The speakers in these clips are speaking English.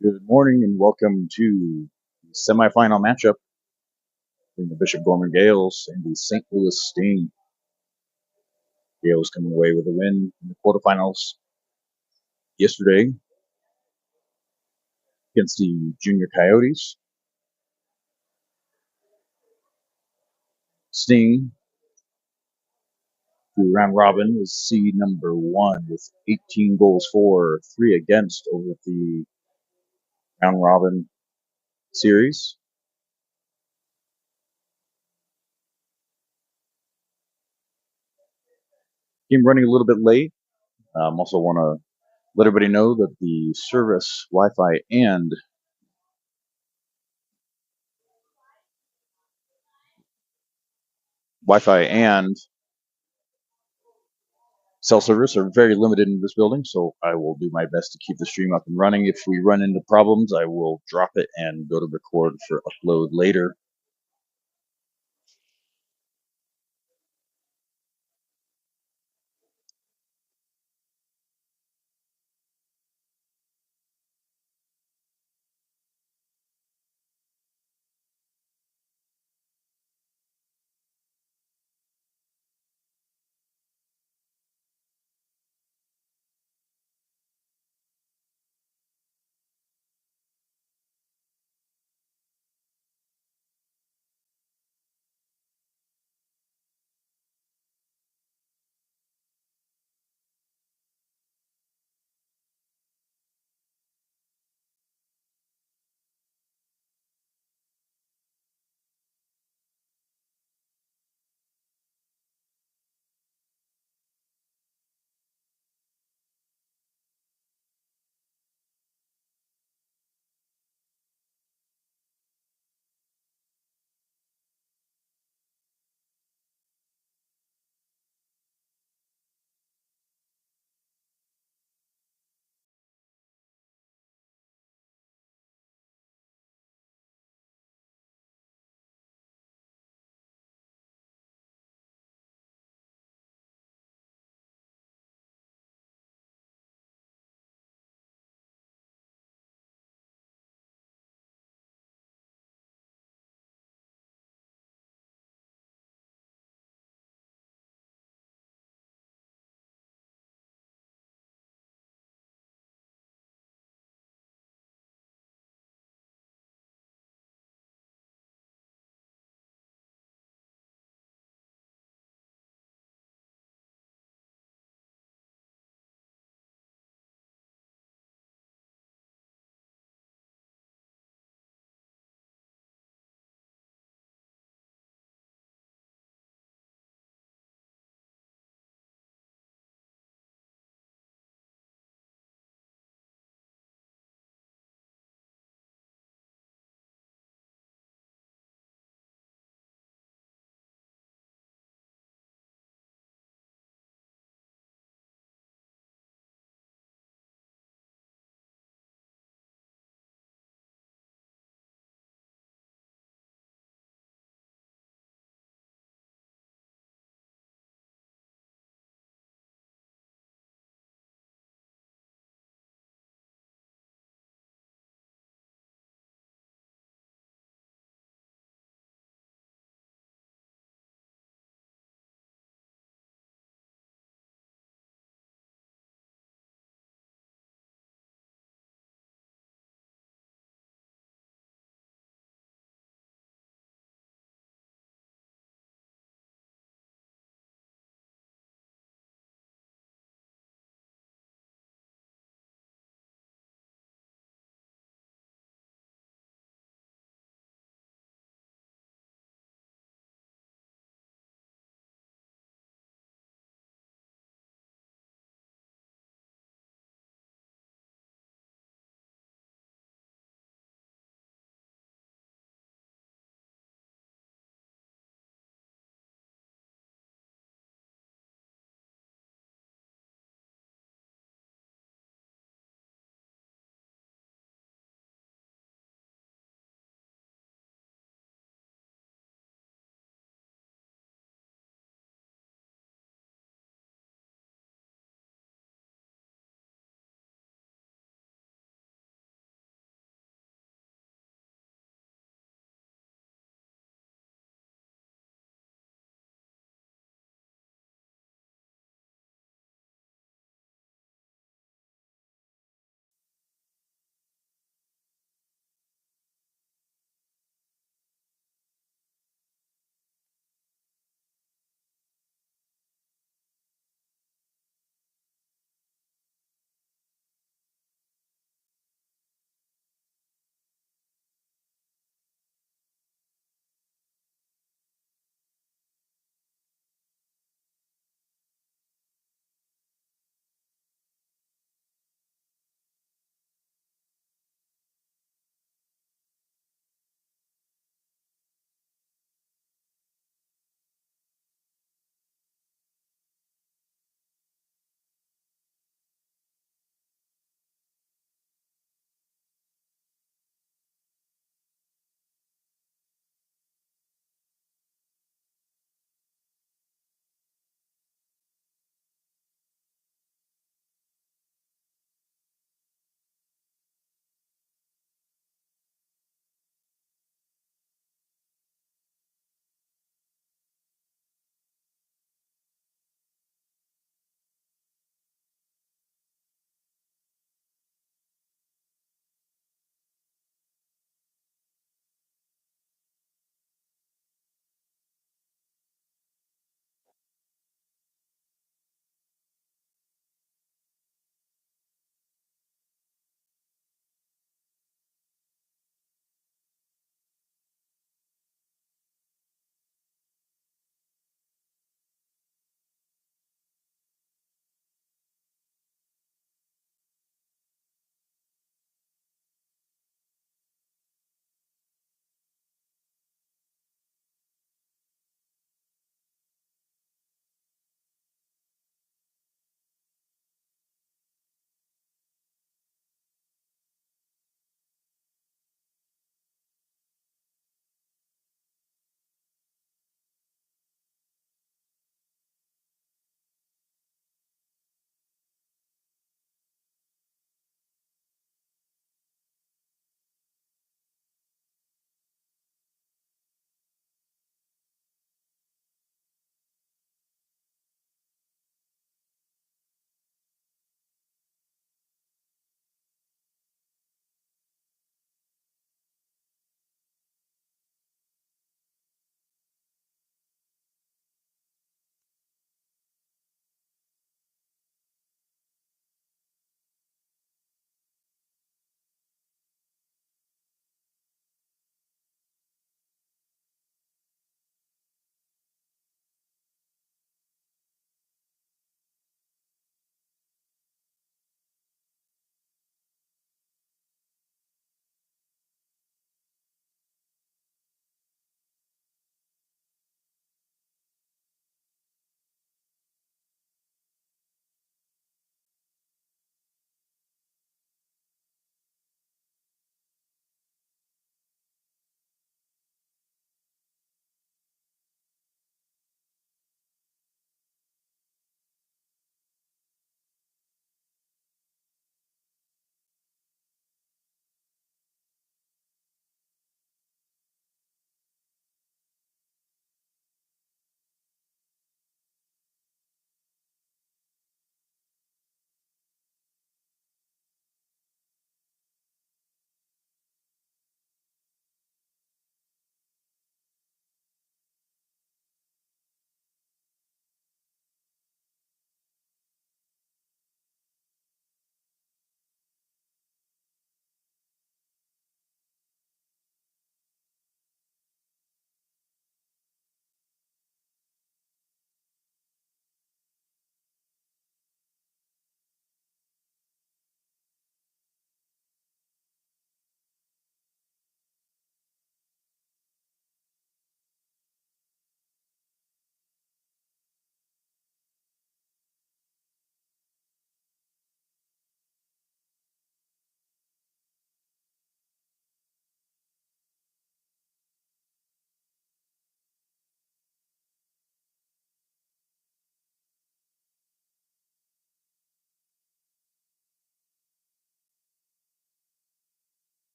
Good morning and welcome to the semifinal matchup between the Bishop Gorman Gales and the St. Louis Sting. Gales coming away with a win in the quarterfinals yesterday against the Junior Coyotes. Sting, through round robin, is seed number 1 with 18 goals for, 3 against over the round robin series. Game running a little bit late. Also want to let everybody know that the service, Wi-Fi and cell service are very limited in this building, so I will do my best to keep the stream up and running. If we run into problems, I will drop it and go to record for upload later.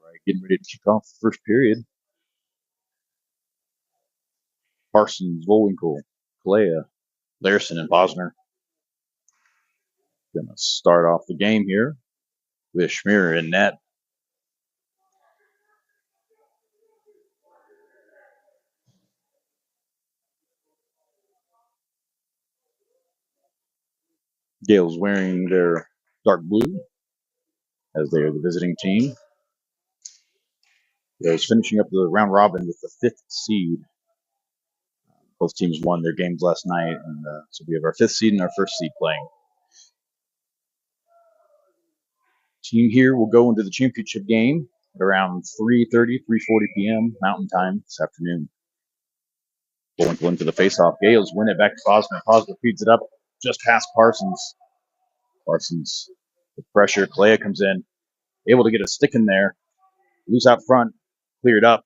right, getting ready to kick off the first period. Parsons, Volwinkle, Kalea, Larson, and Bosner. Going to start off the game here with Schmier in net. Gales wearing their dark blue as they are the visiting team. Gales finishing up the round robin with the 5th seed. Both teams won their games last night, and so we have our 5th seed and our 1st seed playing. Team here will go into the championship game at around 3:30, 3:40 p.m. Mountain Time this afternoon. Going into the faceoff. Gales win it back to Bosner. Bosner feeds it up just past Parsons. Parsons with pressure. Kalea comes in, able to get a stick in there. Loose out front, cleared up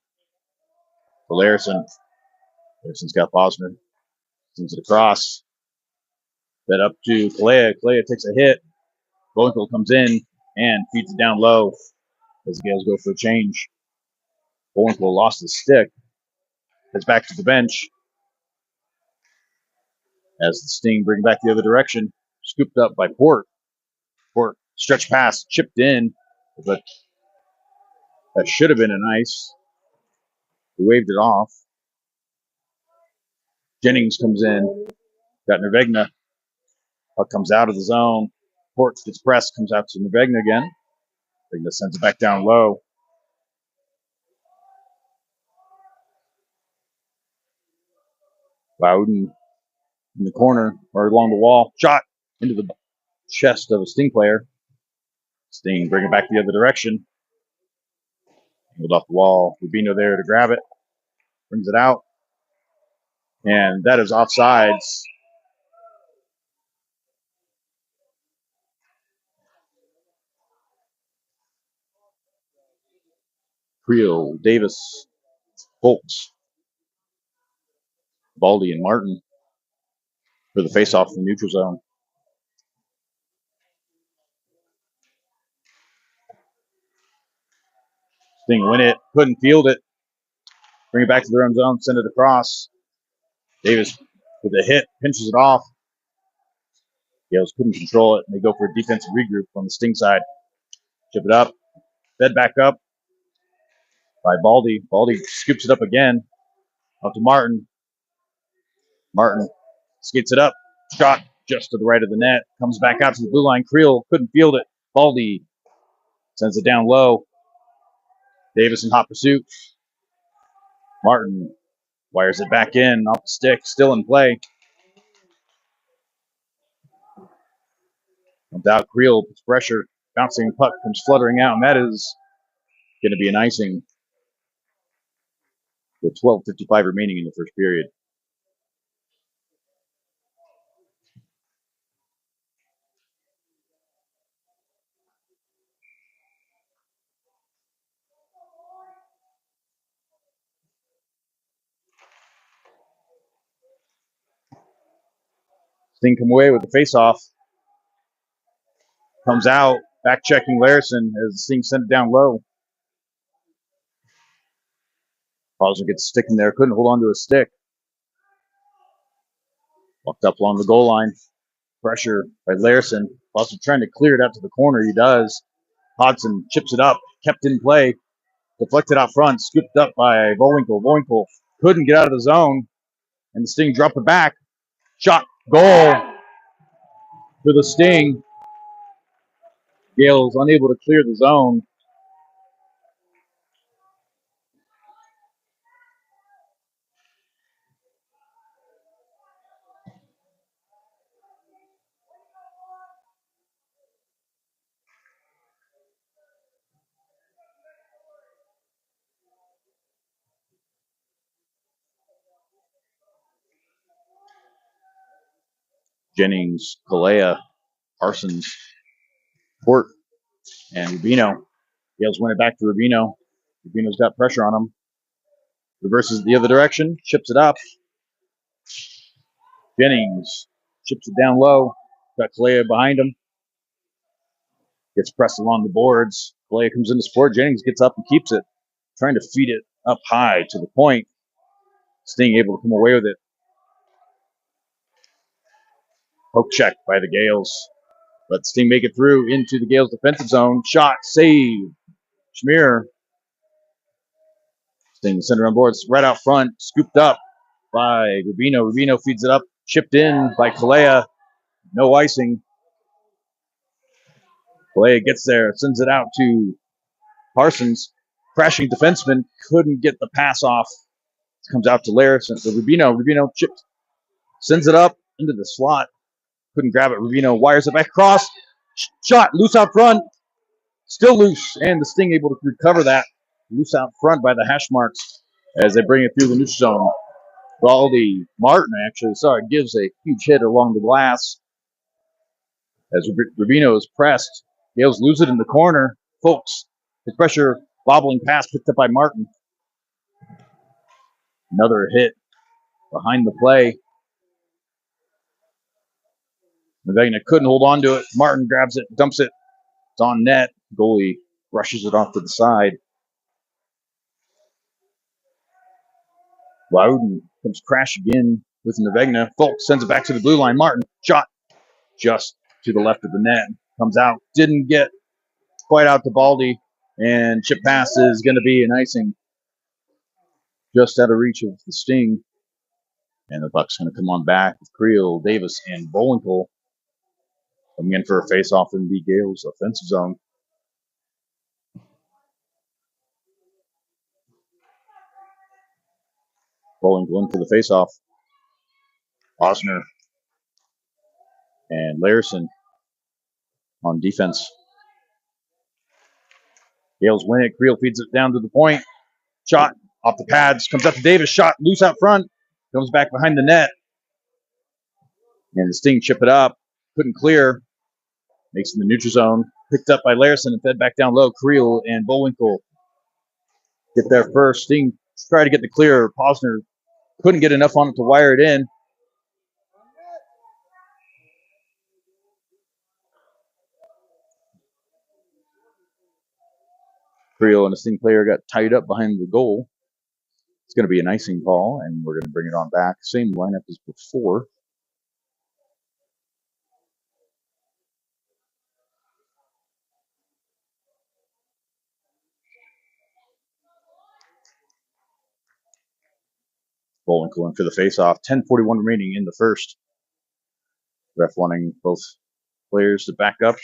for Larson. Larson's got Bosner. Sends it across. Fed up to Kalea. Kalea takes a hit. Bowinkle comes in and feeds it down low as the Gales go for a change. Bowinkle lost his stick. Heads back to the bench as the Sting bring back the other direction. Scooped up by Port. Port stretch pass, chipped in, but that should have been an ice. He waved it off. Jennings comes in. Got Nervegna. Puck comes out of the zone. Port gets pressed, comes out to Nervegna again. Nervegna sends it back down low. Bowden in the corner or along the wall. Shot into the chest of a Sting player. Sting bring it back the other direction. Pulled off the wall. Rubino there to grab it. Brings it out. And that is offsides. Creel, Davis, Holtz, Baldy, and Martin for the face-off from the neutral zone. Sting win it, couldn't field it. Bring it back to their own zone, send it across. Davis with a hit, pinches it off. Gales couldn't control it, and they go for a defensive regroup on the Sting side. Chip it up, fed back up by Baldy. Baldy scoops it up again, up to Martin. Martin skates it up, shot just to the right of the net, comes back out to the blue line. Creel couldn't field it. Baldy sends it down low. Davis in hot pursuit. Martin wires it back in, off the stick, still in play. Without Creel, puts pressure, bouncing puck comes fluttering out, and that is going to be an icing with 12:55 remaining in the first period. Sting come away with the face-off. Comes out, back-checking Larson as Sting sent it down low. Bosner gets a stick in there, couldn't hold on to a stick. Walked up along the goal line. Pressure by Larson. Bosner trying to clear it out to the corner. He does. Hodgson chips it up, kept in play. Deflected out front, scooped up by Volwinkle. Volwinkle couldn't get out of the zone, and the Sting dropped it back. Shot, goal for the Sting. Gales unable to clear the zone. Jennings, Kalea, Parsons, Port, and Rubino. Gales win it back to Rubino. Rubino's got pressure on him. Reverses the other direction, chips it up. Jennings chips it down low. Got Kalea behind him. Gets pressed along the boards. Play comes into support. Jennings gets up and keeps it, trying to feed it up high to the point. Sting able to come away with it. Poke check by the Gales. Let Sting make it through into the Gales defensive zone. Shot, save. Schmier. Sting center on board, right out front, scooped up by Rubino. Rubino feeds it up, chipped in by Kalea. No icing. Kalea gets there, sends it out to Parsons. Crashing defenseman, couldn't get the pass off. Comes out to Larison. So Rubino chipped, sends it up into the slot. Couldn't grab it. Rubino wires it back across. Shot, loose out front. Still loose, and the Sting able to recover that. Loose out front by the hash marks as they bring it through the neutral zone. Baldy Martin actually, gives a huge hit along the glass as Rubino is pressed. Gales lose it in the corner. Folks, the pressure, bobbling pass picked up by Martin. Another hit behind the play. Navegna couldn't hold on to it. Martin grabs it, dumps it. It's on net. Goalie rushes it off to the side. Loudon comes crashing in with Navegna. Folks sends it back to the blue line. Martin, shot just to the left of the net. Comes out. Didn't get quite out to Baldy. And chip pass is going to be an icing just out of reach of the Sting. And the puck's going to come on back with Creel, Davis, and Bowinkle coming in for a face-off in the Gales offensive zone. Bowinkle in for the face-off. Osner and Larison on defense. Gales win it. Creel feeds it down to the point. Shot off the pads. Comes up to Davis. Shot loose out front. Comes back behind the net. And the Sting chip it up. Couldn't clear. Makes it in the neutral zone. Picked up by Larison and fed back down low. Creel and Bowinkle get there first. Sting tried to get the clear. Posner couldn't get enough on it to wire it in. Creel and a Sting player got tied up behind the goal. It's going to be an icing call, and we're going to bring it on back. Same lineup as before. Bowinkle in for the face-off. 10:41 remaining in the first. Ref wanting both players to back up.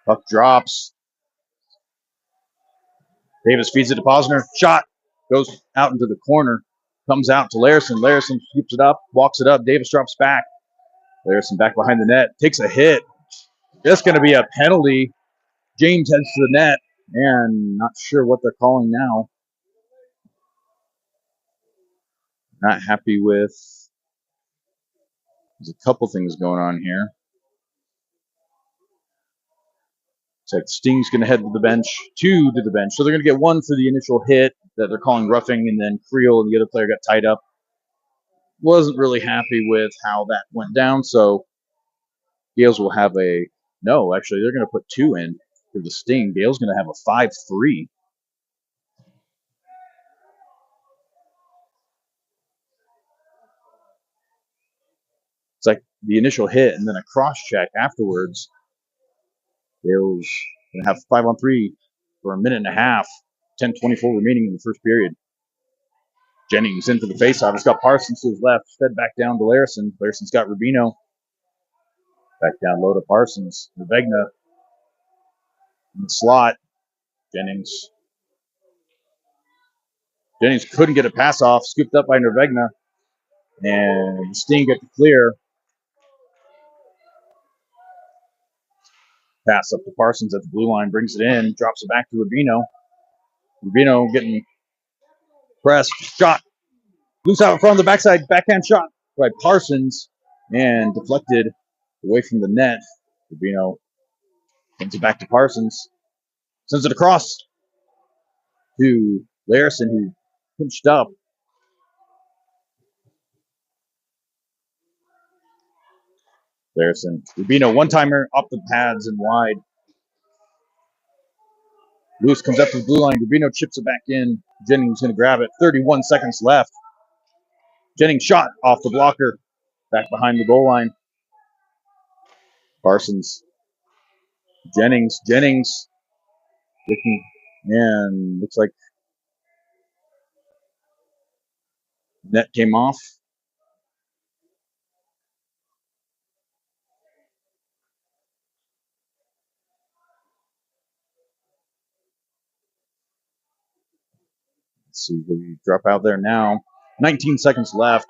Puck drops. Davis feeds it to Posner. Shot. Goes out into the corner. Comes out to Larison. Larison keeps it up. Walks it up. Davis drops back. Larison back behind the net. Takes a hit. Just going to be a penalty. James heads to the net. And not sure what they're calling now. Not happy with. There's a couple things going on here. It's like Sting's going to head to the bench, two to the bench. So they're going to get one for the initial hit that they're calling roughing, and then Creel and the other player got tied up. Wasn't really happy with how that went down, so Gales will have a... No, actually, they're going to put two in for the Sting. Gale's going to have a 5-3. It's like the initial hit and then a cross-check afterwards. Gale's going to have 5-on-3 for a minute and a half. 10:24 remaining in the first period. Jennings in for the faceoff. It's got Parsons to his left. Fed back down to Larison. Larison's got Rubino. Back down low to Parsons. Navegna in the slot. Jennings couldn't get a pass off. Scooped up by Navegna. And Sting got the clear. Pass up to Parsons at the blue line. Brings it in. Drops it back to Rubino. Rubino getting pressed. Shot. Loose out in front of the backside. Backhand shot by Parsons. And deflected away from the net. Rubino sends it back to Parsons. Sends it across to Larison, who pinched up. Larison. Rubino, one-timer, up the pads and wide. Lewis comes up to the blue line. Rubino chips it back in. Jennings going to grab it. 31 seconds left. Jennings shot off the blocker. Back behind the goal line. Parsons. Jennings looking, and looks like net came off. Let's see who we drop out there now. 19 seconds left.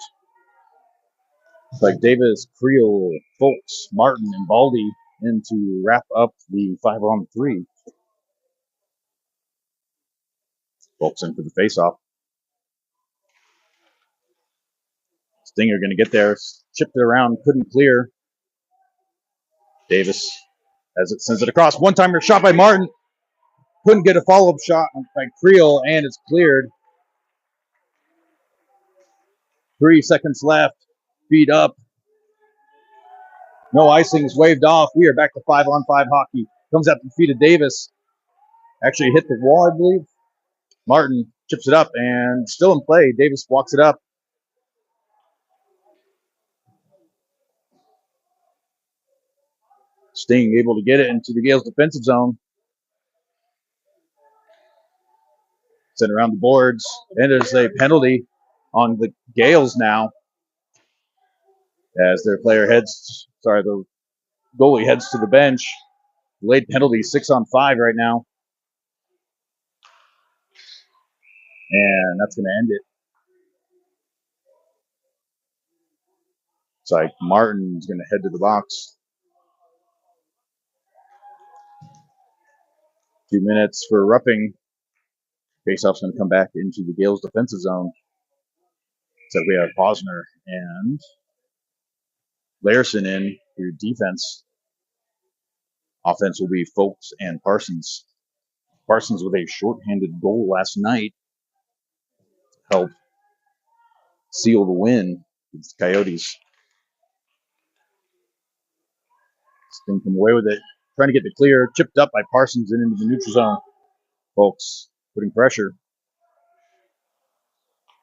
Looks like Davis, Creel, Folks, Martin, and Baldy in to wrap up the 5-on-3. Folks in for the faceoff. Stinger going to get there. Chipped it around, couldn't clear. Davis as it sends it across. One-timer shot by Martin. Couldn't get a follow-up shot by Creel, and it's cleared. 3 seconds left. Feed up. No icing is waved off. We are back to 5-on-5 hockey. Comes out to the feet of Davis. Actually hit the wall, I believe. Martin chips it up and still in play. Davis walks it up. Sting able to get it into the Gales' defensive zone. Sent around the boards. And there's a penalty on the Gales now. As their the goalie heads to the bench. Late penalty, 6-on-5 right now. And that's going to end it. It's like Martin's going to head to the box. 2 minutes for Rupping. Faceoff's going to come back into the Gales' defensive zone. So we have Posner and Larson in for defense. Offense will be Folks and Parsons. Parsons with a shorthanded goal last night to help seal the win against the Coyotes. Sting come away with it. Trying to get the clear. Chipped up by Parsons and into the neutral zone. Folks putting pressure.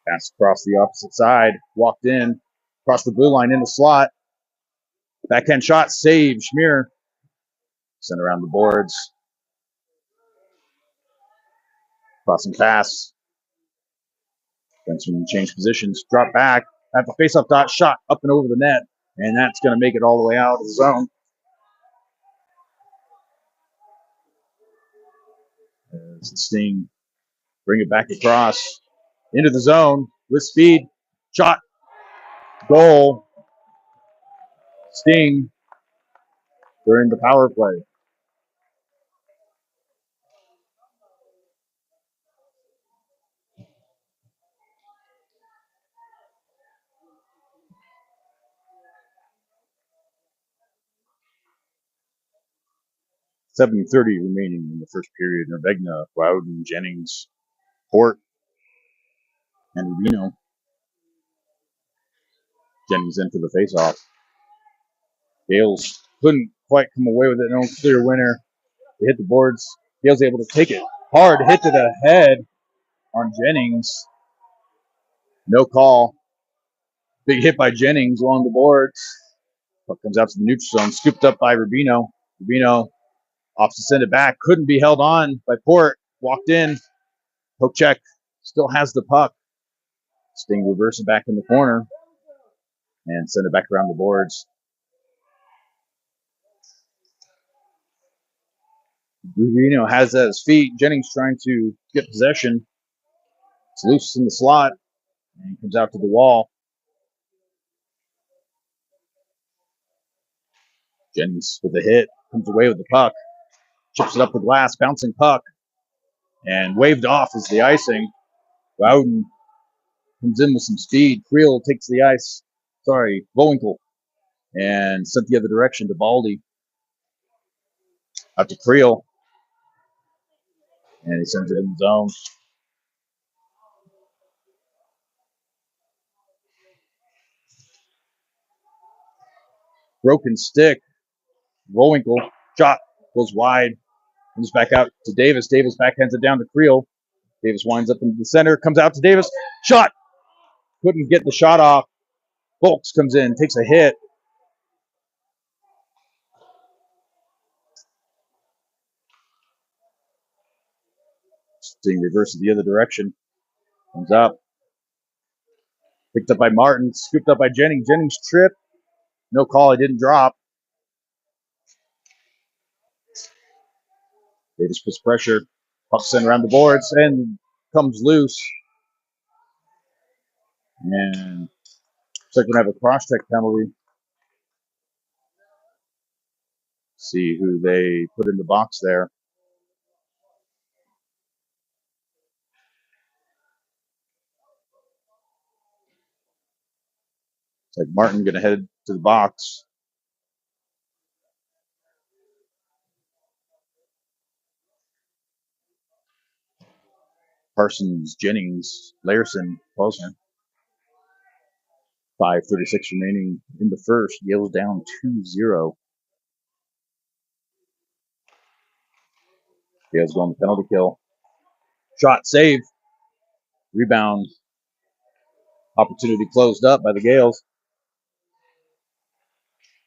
Pass across the opposite side. Walked in. Across the blue line in the slot. Backhand shot. Save. Schmier. Sent around the boards. Crossing pass. Defenseman change positions. Drop back. At the faceoff dot. Shot up and over the net. And that's going to make it all the way out of the zone. As the Sting bring it back across. Into the zone with speed. Shot. Goal. Sting during the power play. .7:30 remaining in the first period. Nervegna, Bowden, Jennings, Port, and Rubino. Jennings into the faceoff. Gales couldn't quite come away with it. No clear winner. They hit the boards. Gales able to take it hard. Hit to the head on Jennings. No call. Big hit by Jennings along the boards. Puck comes out to the neutral zone. Scooped up by Rubino. Rubino opts to send it back. Couldn't be held on by Port. Walked in. Poke check. Still has the puck. Sting reverse it back in the corner. And send it back around the boards. Rubino has it at his feet. Jennings trying to get possession. It's loose in the slot. And he comes out to the wall. Jennings with the hit. Comes away with the puck. Chips it up the glass. Bouncing puck. And waved off is the icing. Bowden comes in with some speed. Creel takes the ice. Bowinkle. And sent the other direction to Baldy. Out to Creel. And he sends it in the zone. Broken stick. Bowinkle. Shot goes wide. Comes back out to Davis. Davis backhands it down to Creel. Davis winds up into the center. Comes out to Davis. Shot. Couldn't get the shot off. Volks comes in. Takes a hit. Sting reverses the other direction. Comes up. Picked up by Martin. Scooped up by Jennings. Jennings tripped. No call. It didn't drop. Davis puts pressure. Pucks in around the boards and comes loose. And looks like we're going to have a cross-check penalty. See who they put in the box there. It's like Martin going to head to the box. Parsons, Jennings, Larson, Posner. 5:36 remaining in the first. Yale's down 2-0. Yale's going to penalty kill. Shot, save. Rebound. Opportunity closed up by the Gales.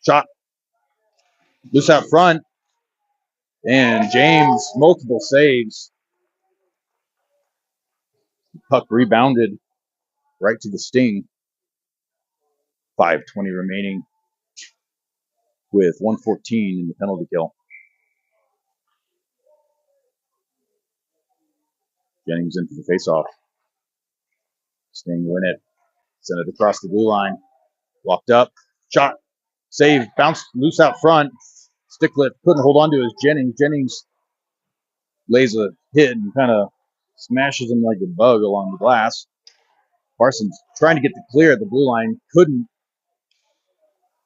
Shot. Loose out front. And James, multiple saves. Puck rebounded right to the Sting. 5:20 remaining with 1:14 in the penalty kill. Jennings into the faceoff. Sting win it. Send it across the blue line. Walked up. Shot. Save. Bounced loose out front. Sticklift couldn't hold on to his Jennings. Jennings lays a hit and kind of smashes him like a bug along the glass. Parsons trying to get the clear at the blue line. Couldn't.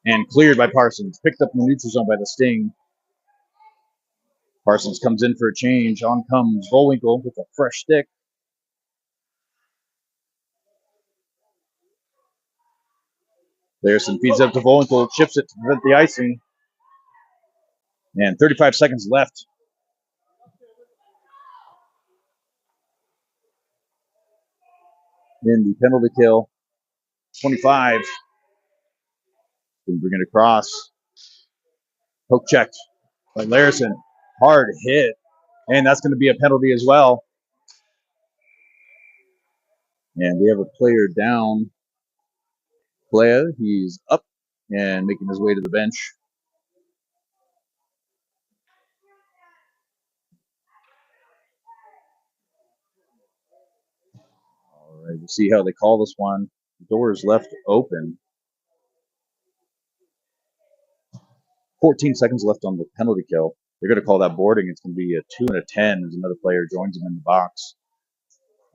And cleared by Parsons. Picked up in the neutral zone by the Sting. Parsons comes in for a change. On comes Bullwinkle with a fresh stick. Larson feeds up to Bullwinkle, chips it to prevent the icing. And 35 seconds left. In the penalty kill. 25. Bring it across. Poke checked by Larson. Hard hit. And that's going to be a penalty as well. And we have a player down. Playa, he's up and making his way to the bench. All right, we'll see how they call this one. The door is left open. 14 seconds left on the penalty kill. They're going to call that boarding. It's going to be a 2 and a 10 as another player joins them in the box.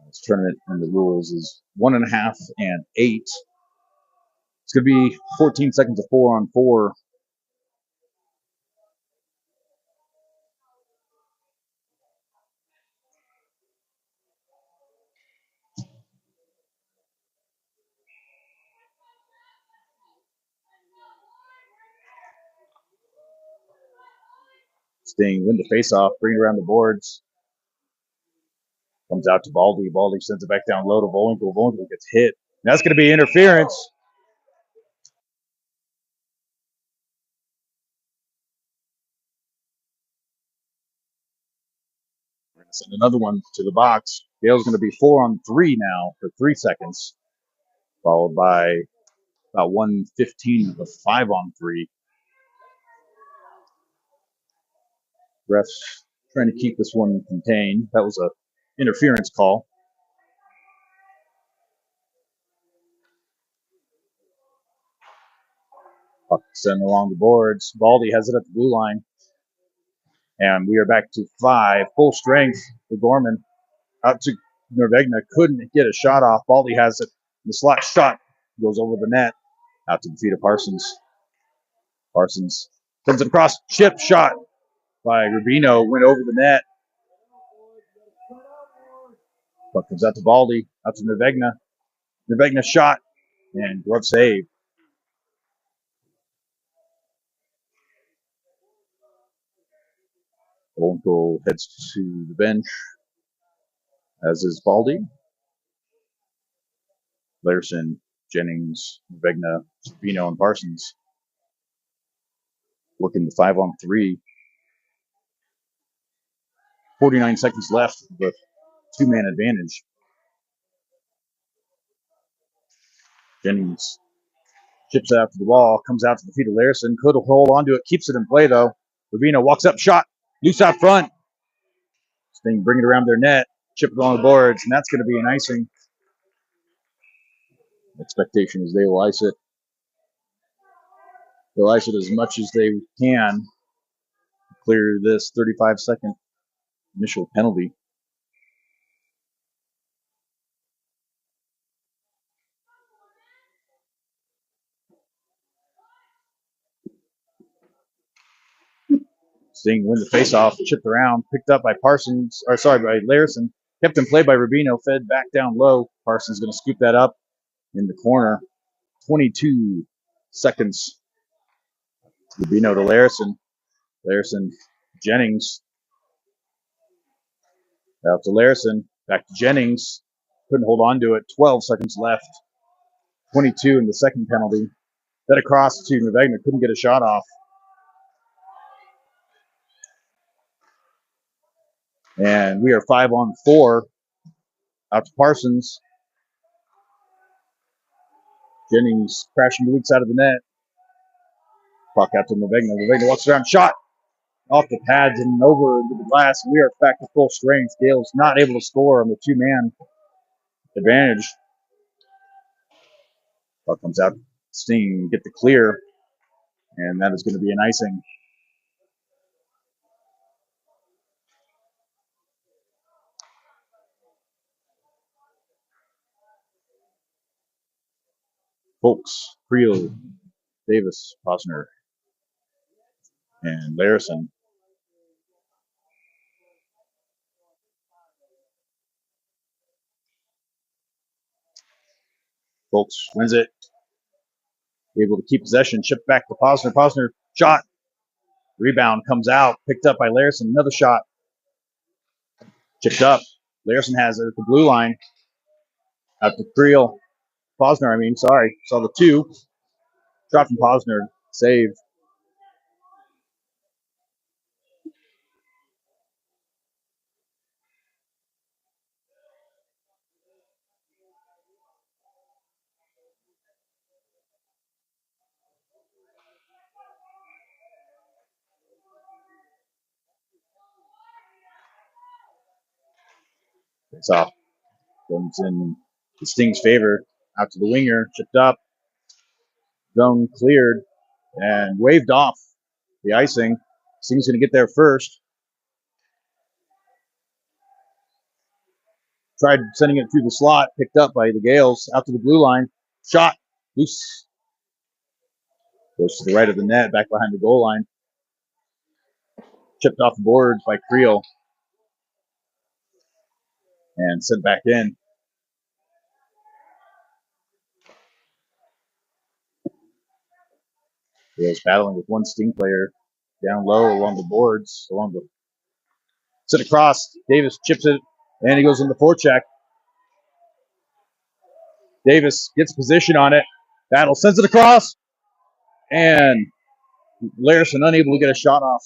This tournament and the rules is 1.5 and 8. It's going to be 14 seconds of 4-on-4. Sting win the face-off, bring it around the boards. Comes out to Baldy. Baldy sends it back down low to Bullwinkle. Bullwinkle gets hit. And that's going to be interference. We're going to send another one to the box. Gale's going to be 4-on-3 now for 3 seconds, followed by about 1:15 of 5-on-3. Refs trying to keep this one contained. That was a interference call. Puck sent along the boards. Baldy has it at the blue line. And we are back to 5. Full strength for Gorman. Out to Norvegna. Couldn't get a shot off. Baldy has it. The slot shot goes over the net. Out to the feet of Parsons. Parsons sends it across. Chip shot by Rubino. Went over the net. Puck comes out to Baldy. Out to Norvegna. Norvegna shot. And glove save. Bullwinkle heads to the bench, as is Baldy. Larson, Jennings, Vegna, Sabino, and Parsons working the 5-on-3. 49 seconds left with two-man advantage. Jennings chips out to the ball, comes out to the feet of Larson, could hold onto it, keeps it in play though. Rubino walks up, shot, loose out front. Sting bring it around their net, chip it on the boards, and that's going to be an icing. Expectation is they will ice it. They'll ice it as much as they can to clear this 35-second initial penalty. Sting win the faceoff, chipped around, picked up by by Larson, kept in play by Rubino, fed back down low. Parsons going to scoop that up in the corner. 22 seconds. Rubino to Larson. Larson, Jennings. Out to Larson. Back to Jennings. Couldn't hold on to it. 12 seconds left. 22 in the second penalty. Then across to Navegna. Couldn't get a shot off. And we are 5-on-4. Out to Parsons. Jennings crashing the weak side of the net. Puck out to Navegna. Navegna walks around. Shot. Off the pads and over into the glass. We are back to full strength. Gale's not able to score on the two-man advantage. Puck comes out. Sting get the clear. And that is going to be an icing. Folks, Creel, Davis, Posner, and Larson. Folks wins it. Able to keep possession. Chipped back to Posner. Posner shot. Rebound comes out. Picked up by Larson. Another shot. Chipped up. Larson has it at the blue line. Out to Creel. Posner, sorry. Saw the two. Shot from Posner. Save. It's off. Comes in the Sting's favor. Out to the winger. Chipped up. Zone cleared. And waved off the icing. Sting's going to get there first. Tried sending it through the slot. Picked up by the Gales. Out to the blue line. Shot. Loose. Goes to the right of the net. Back behind the goal line. Chipped off the boards by Creel. And sent back in. Gales battling with one Sting player down low along the boards. Sit across. Davis chips it. And he goes in the forecheck. Davis gets position on it. Battle sends it across. And Larson unable to get a shot off.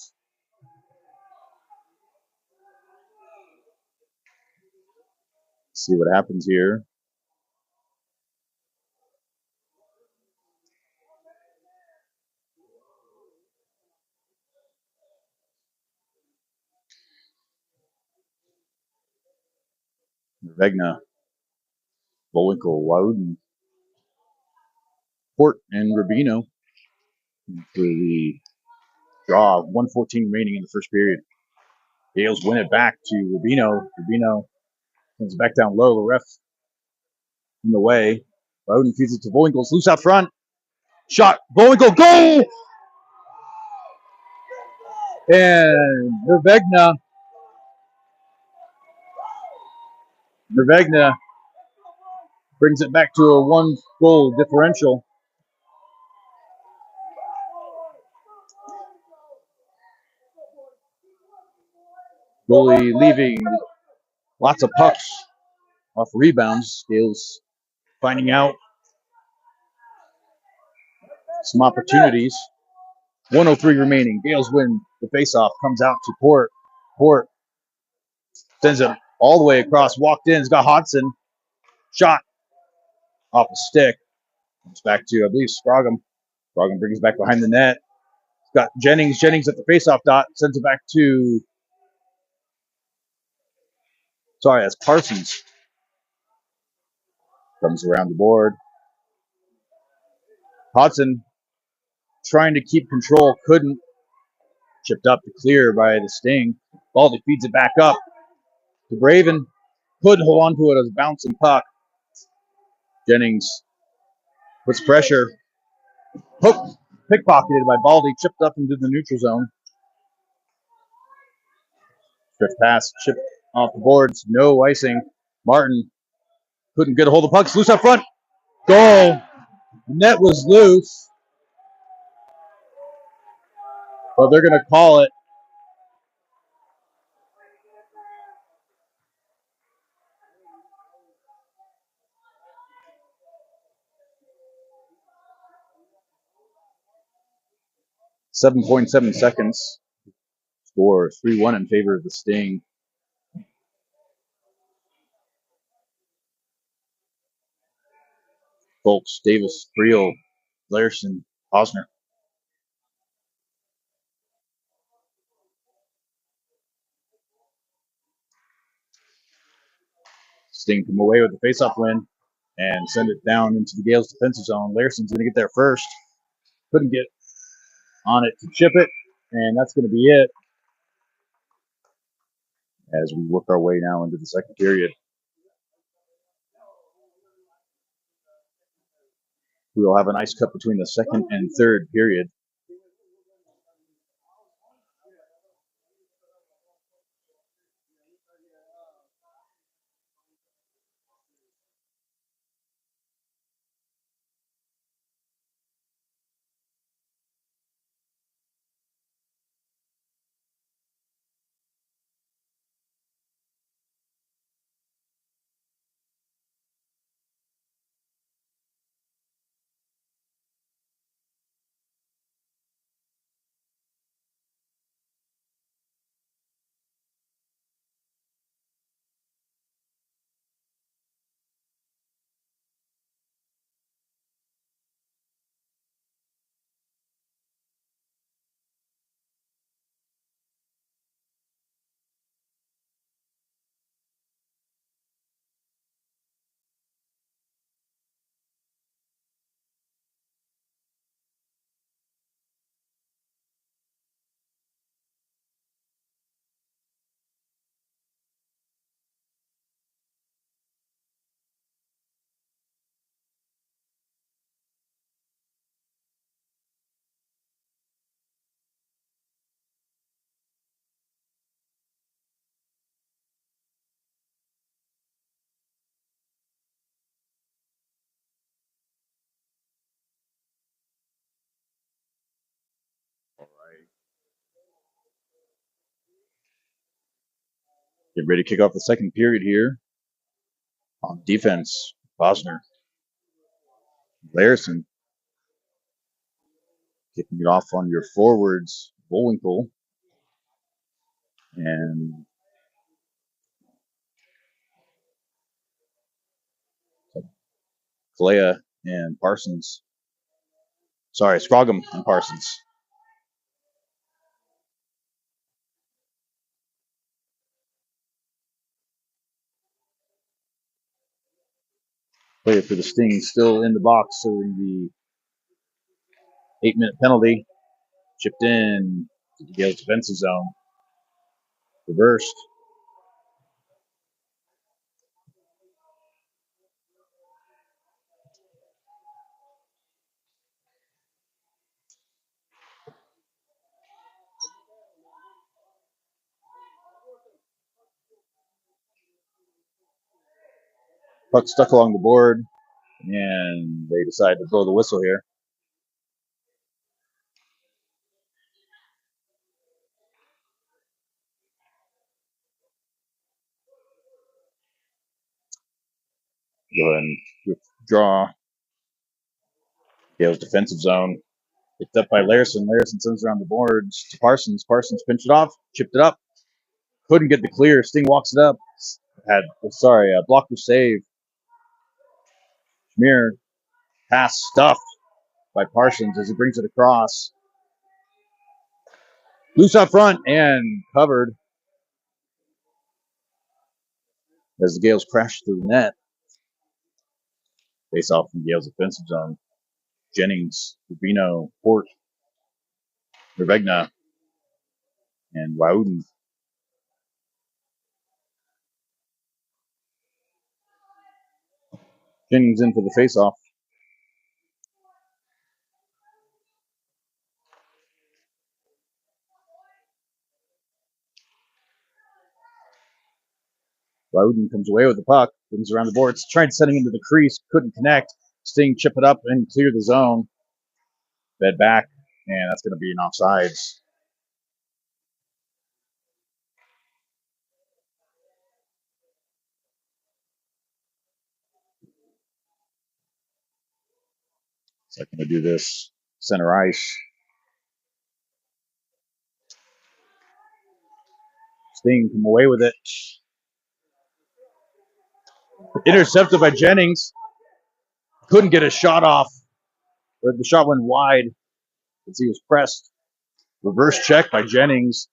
Let's see what happens here. Vegna, Bullwinkle, Woden, Port, and Rubino for the draw. 1:14 remaining in the first period. Gales win it back to Rubino. Rubino comes back down low. The ref in the way. Woden feeds it to Bullwinkle. It's loose out front. Shot. Bullwinkle. Goal! And Nervegna brings it back to a 1-goal differential. Goalie leaving lots of pucks off rebounds. Gales finding out some opportunities. 1:03 remaining. Gales win the faceoff. Comes out to Port. Port sends it all the way across. Walked in. He's got Hodson. Shot off the stick. Comes back to, I believe, Scroggum. Scroggum brings it back behind the net. He's got Jennings. Jennings at the faceoff dot. Sends it back to, sorry, that's Parsons. Comes around the board. Hodson trying to keep control. Couldn't. Chipped up to clear by the Sting. Baldy feeds it back up to Braven. Couldn't hold on to it as a bouncing puck. Jennings puts pressure. Hook, pickpocketed by Baldy. Chipped up into the neutral zone. Drift pass, chipped off the boards. No icing. Martin couldn't get a hold of pucks. Loose up front. Goal. The net was loose. But they're going to call it. .7 seconds. Score 3-1 in favor of the Sting. Folks, Davis, Friel, Larson, Osner. Sting come away with the faceoff win and send it down into the Gales defensive zone. Larson's going to get there first. Couldn't get on it to chip it, and that's going to be it as we work our way now into the second period. We will have an ice cut between the second and third period. Get ready to kick off the second period here. On defense, Bosner. Larson kicking it off on your forwards, Bullwinkle. And Kalea and Parsons. Sorry, Scroggum and Parsons. Player for the Sting still in the box serving the 8-minute penalty. Chipped in to the Gales defensive zone. Reversed. Puck stuck along the board, and they decide to blow the whistle here. Go ahead and draw. Gale's defensive zone. Picked up by Larison. Larison sends around the boards to Parsons. Parsons pinched it off, chipped it up. Couldn't get the clear. Sting walks it up. Blocker save. Schmier pass stuffed by Parsons as he brings it across. Loose up front and covered as the Gales crash through the net. Face off from Gales' offensive zone. Jennings, Rubino, Port, Revegna, and Wauden. Jennings in for the face-off. Wauden comes away with the puck, brings around the boards, tried setting into the crease, couldn't connect. Sting chip it up and clear the zone. Fed back, and that's going to be an offsides. So I'm going to do this center ice. Sting come away with it. Intercepted by Jennings. Couldn't get a shot off. Or the shot went wide as he was pressed. Reverse check by Jennings.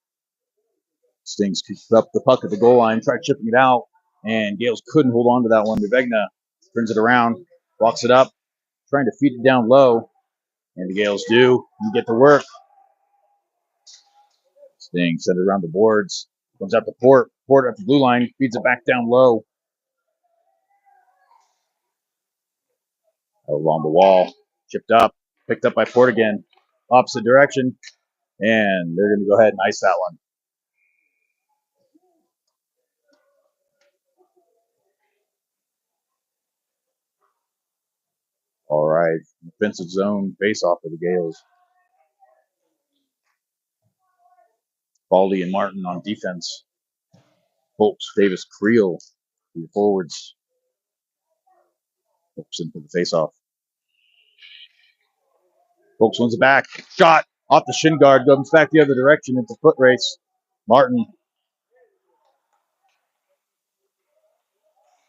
Sting keeps up the puck at the goal line, tried chipping it out, and Gales couldn't hold on to that one. Revegna turns it around, walks it up, trying to feed it down low, and the Gales do. You get to work. Sting sends it around the boards, comes out to Port. Port up the blue line, feeds it back down low. Along the wall, chipped up, picked up by Port again, opposite direction, and they're going to go ahead and ice that one. All right, defensive zone face-off for the Gales. Baldy and Martin on defense. Holtz, Davis, Creel, the forwards. Holtz in for the face-off. Holtz wins it back. Shot off the shin guard, comes back the other direction. It's a foot race. Martin.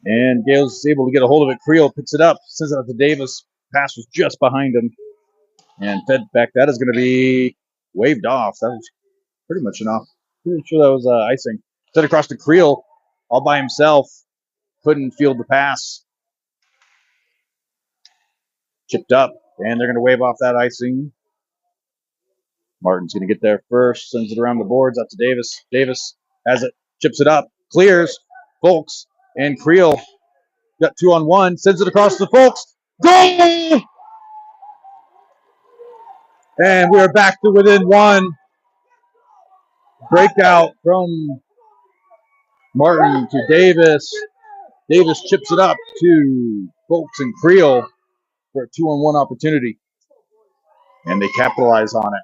And Gales is able to get a hold of it. Creel picks it up, sends it out to Davis. Pass was just behind him. And fed back. That is going to be waved off. That was pretty much enough. Pretty sure that was icing. Sent across to Creel all by himself. Couldn't field the pass. Chipped up. And they're going to wave off that icing. Martin's going to get there first. Sends it around the boards out to Davis. Davis has it. Chips it up. Clears. Folks and Creel got 2-on-1. Sends it across to Folks. Goal! And we're back to within one. Breakout from Martin to Davis. Davis chips it up to Folks and Creel for a 2-on-1 opportunity. And they capitalize on it.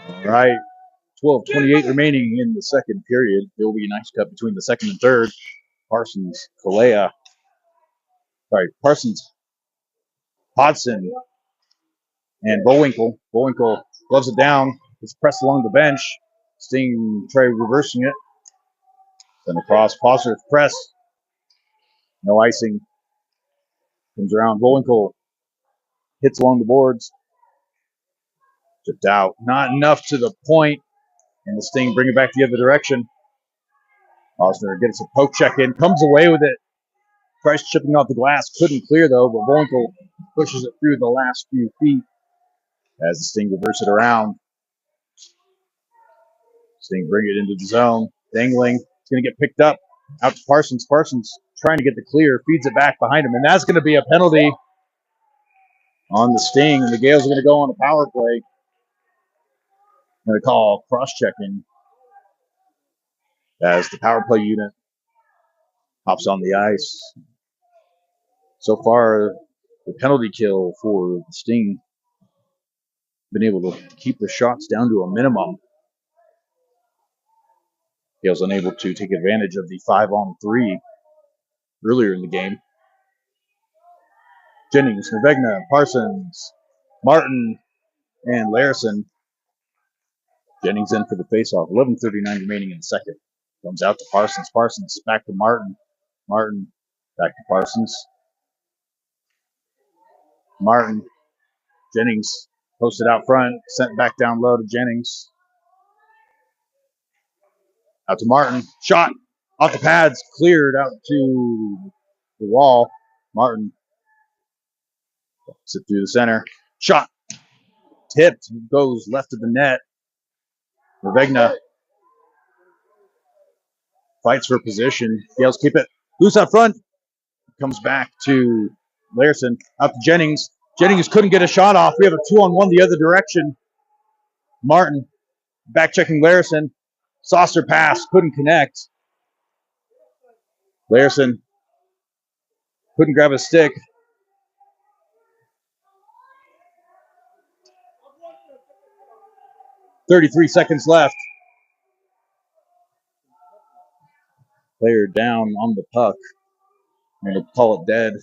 All right. 12:28 remaining in the second period. There will be an ice cut between the second and third. Parsons, Hodson, and Bowinkle. Bowinkle gloves it down. It's pressed along the bench. Sting try reversing it. Then across, Posner press. No icing. Comes around. Bowinkle hits along the boards. Chipped out. Not enough to the point. And the Sting bring it back the other direction. Posner gets a poke check in. Comes away with it. Tries chipping off the glass. Couldn't clear though, but Bowinkle pushes it through the last few feet as the Sting reverses it around. Sting bring it into the zone. Dangling. It's going to get picked up. Out to Parsons. Parsons trying to get the clear. Feeds it back behind him. And that's going to be a penalty on the Sting. And the Gales are going to go on a power play. Going to call cross-checking as the power play unit hops on the ice. So far, the penalty kill for the Sting been able to keep the shots down to a minimum. Gales unable to take advantage of the 5-on-3 earlier in the game. Jennings, Nervegna, Parsons, Martin, and Larison. Jennings in for the faceoff. 11:39 remaining in the second. Comes out to Parsons. Parsons back to Martin. Martin back to Parsons. Martin. Jennings posted out front. Sent back down low to Jennings. Out to Martin. Shot off the pads. Cleared out to the wall. Martin sit through the center. Shot. Tipped. Goes left of the net. Nervegna fights for position. Gales keep it loose up front. Comes back to Larison. Out to Jennings. Jennings couldn't get a shot off. We have a 2-on-1 the other direction. Martin back checking Larison. Saucer pass. Couldn't connect. Larison couldn't grab a stick. .33 seconds left. Player down on the puck. I'm going to call it dead.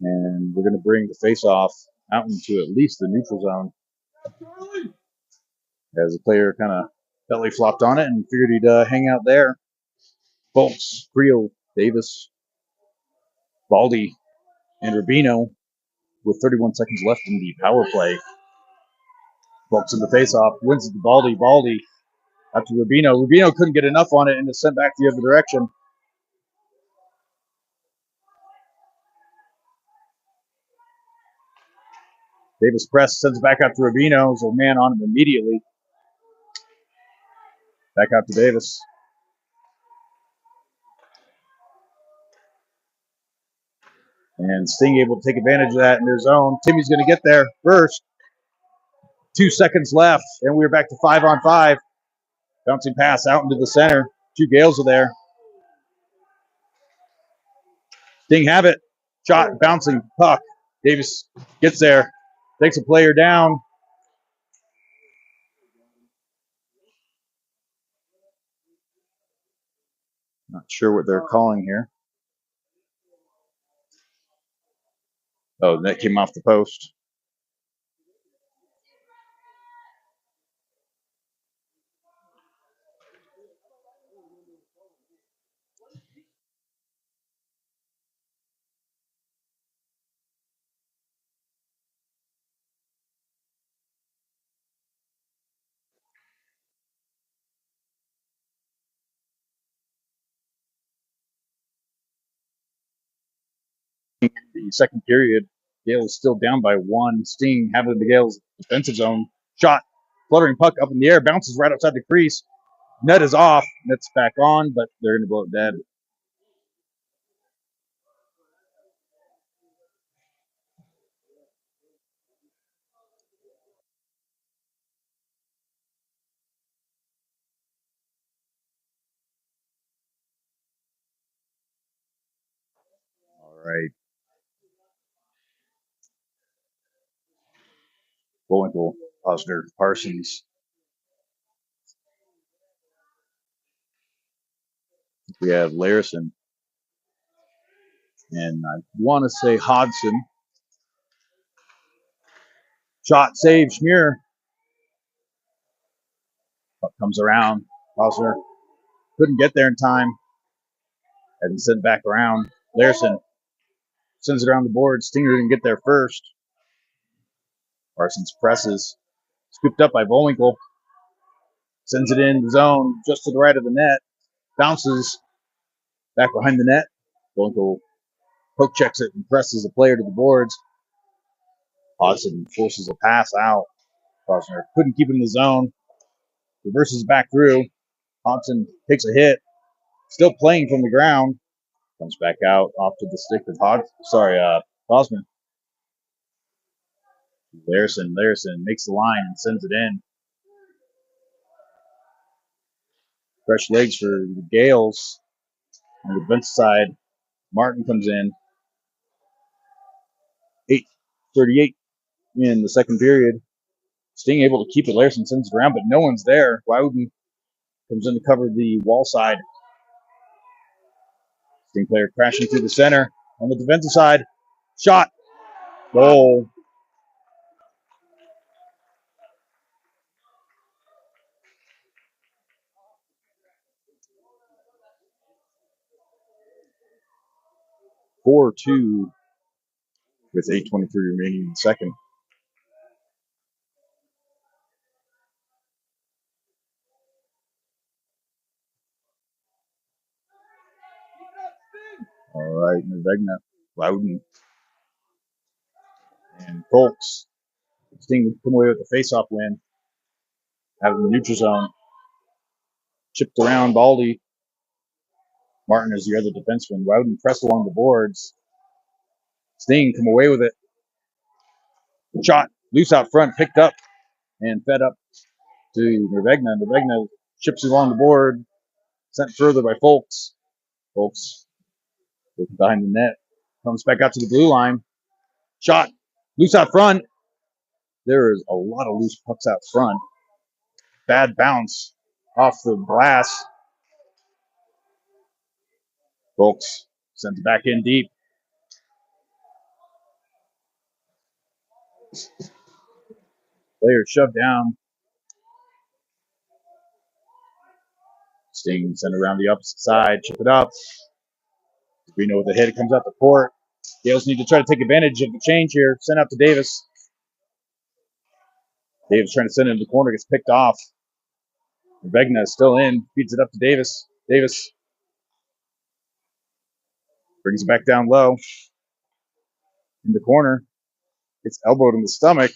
And we're going to bring the face-off out into at least the neutral zone. As the player kind of belly flopped on it and figured he'd hang out there. Bolts, Creel, Davis, Baldy, and Rubino with 31 seconds left in the power play. Bolts in the face-off, wins it to Baldy. Baldy out to Rubino. Rubino couldn't get enough on it and is sent back the other direction. Davis press, sends it back out to Rubino. There's a man on him immediately. Back out to Davis. And Sting able to take advantage of that in their zone. Timmy's going to get there first. 2 seconds left, and we're back to 5-on-5. Bouncing pass out into the center. 2 Gales are there. Sting have it. Shot, bouncing, puck. Davis gets there. Takes a player down. Not sure what they're calling here. Oh, that came off the post. The second period, Gales still down by 1. Sting having the Gales defensive zone. Shot, fluttering puck up in the air, bounces right outside the crease. Net is off. Net's back on, but they're going to blow it dead. All right. Bullwinkle, Osner, Parsons. We have Larison. And I want to say Hodson. Shot, save, Schmier. Puck comes around. Osner couldn't get there in time. And sent back around. Larison sends it around the board. Stinger didn't get there first. Parsons presses. Scooped up by Bullwinkle. Sends it in the zone just to the right of the net. Bounces back behind the net. Bullwinkle poke checks it and presses the player to the boards. Hodson forces a pass out. Osner couldn't keep it in the zone. Reverses back through. Hodson takes a hit. Still playing from the ground. Comes back out off to the stick of Osman. Larison makes the line and sends it in. Fresh legs for the Gales. On the bench side, Martin comes in. 8:38 in the second period. Sting able to keep it. Larison sends it around, but no one's there. Why would we? comes in to cover the wall side. Sting player crashing through the center on the defensive side. Shot. Goal. (4-2) with 8:23 remaining in the second. All right, Nervegna, Loudon, and Folks. Sting would come away with the face-off win. Out of the neutral zone. Chipped around Baldy. Martin is the other defenseman. Loudon pressed along the boards. Sting come away with it. Shot loose out front, picked up and fed up to Nervegna. Nervegna chips along the board, sent further by Folks. Folks behind the net, comes back out to the blue line. Shot loose out front. There is a lot of loose pucks out front. Bad bounce off the glass. Folks sends it back in deep. Player shoved down. Sting sent it around the opposite side, chip it up. Reno with the hit, it comes out the court. Gales need to try to take advantage of the change here. Send out to Davis. Davis trying to send it in the corner, gets picked off. Vegna is still in, feeds it up to Davis. Davis brings it back down low. In the corner, gets elbowed in the stomach.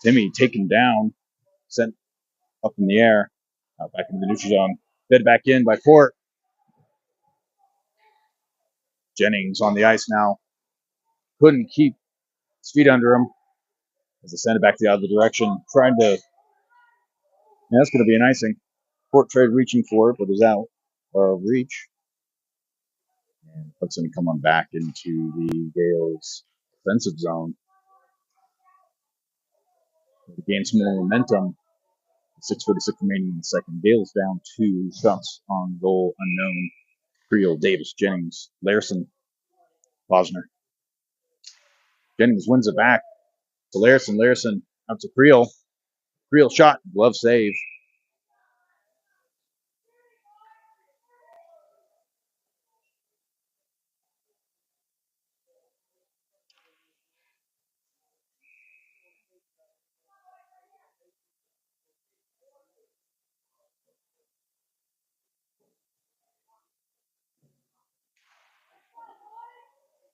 Timmy taken down, sent up in the air, back into the neutral zone. Fed back in by Fort. Jennings on the ice now. Couldn't keep his feet under him as they send it back the other direction. Trying to, that's going to be an icing. Fort tried reaching for it, but is out of reach. And puts him come on back into the Gales offensive zone. To gain some more momentum. 6:46 remaining in the second. Gales down 2 shots on goal unknown. Creel, Davis, Jennings, Larson, Bosner. Jennings wins it back to Larson. Larson out to Creel. Creel shot, glove save.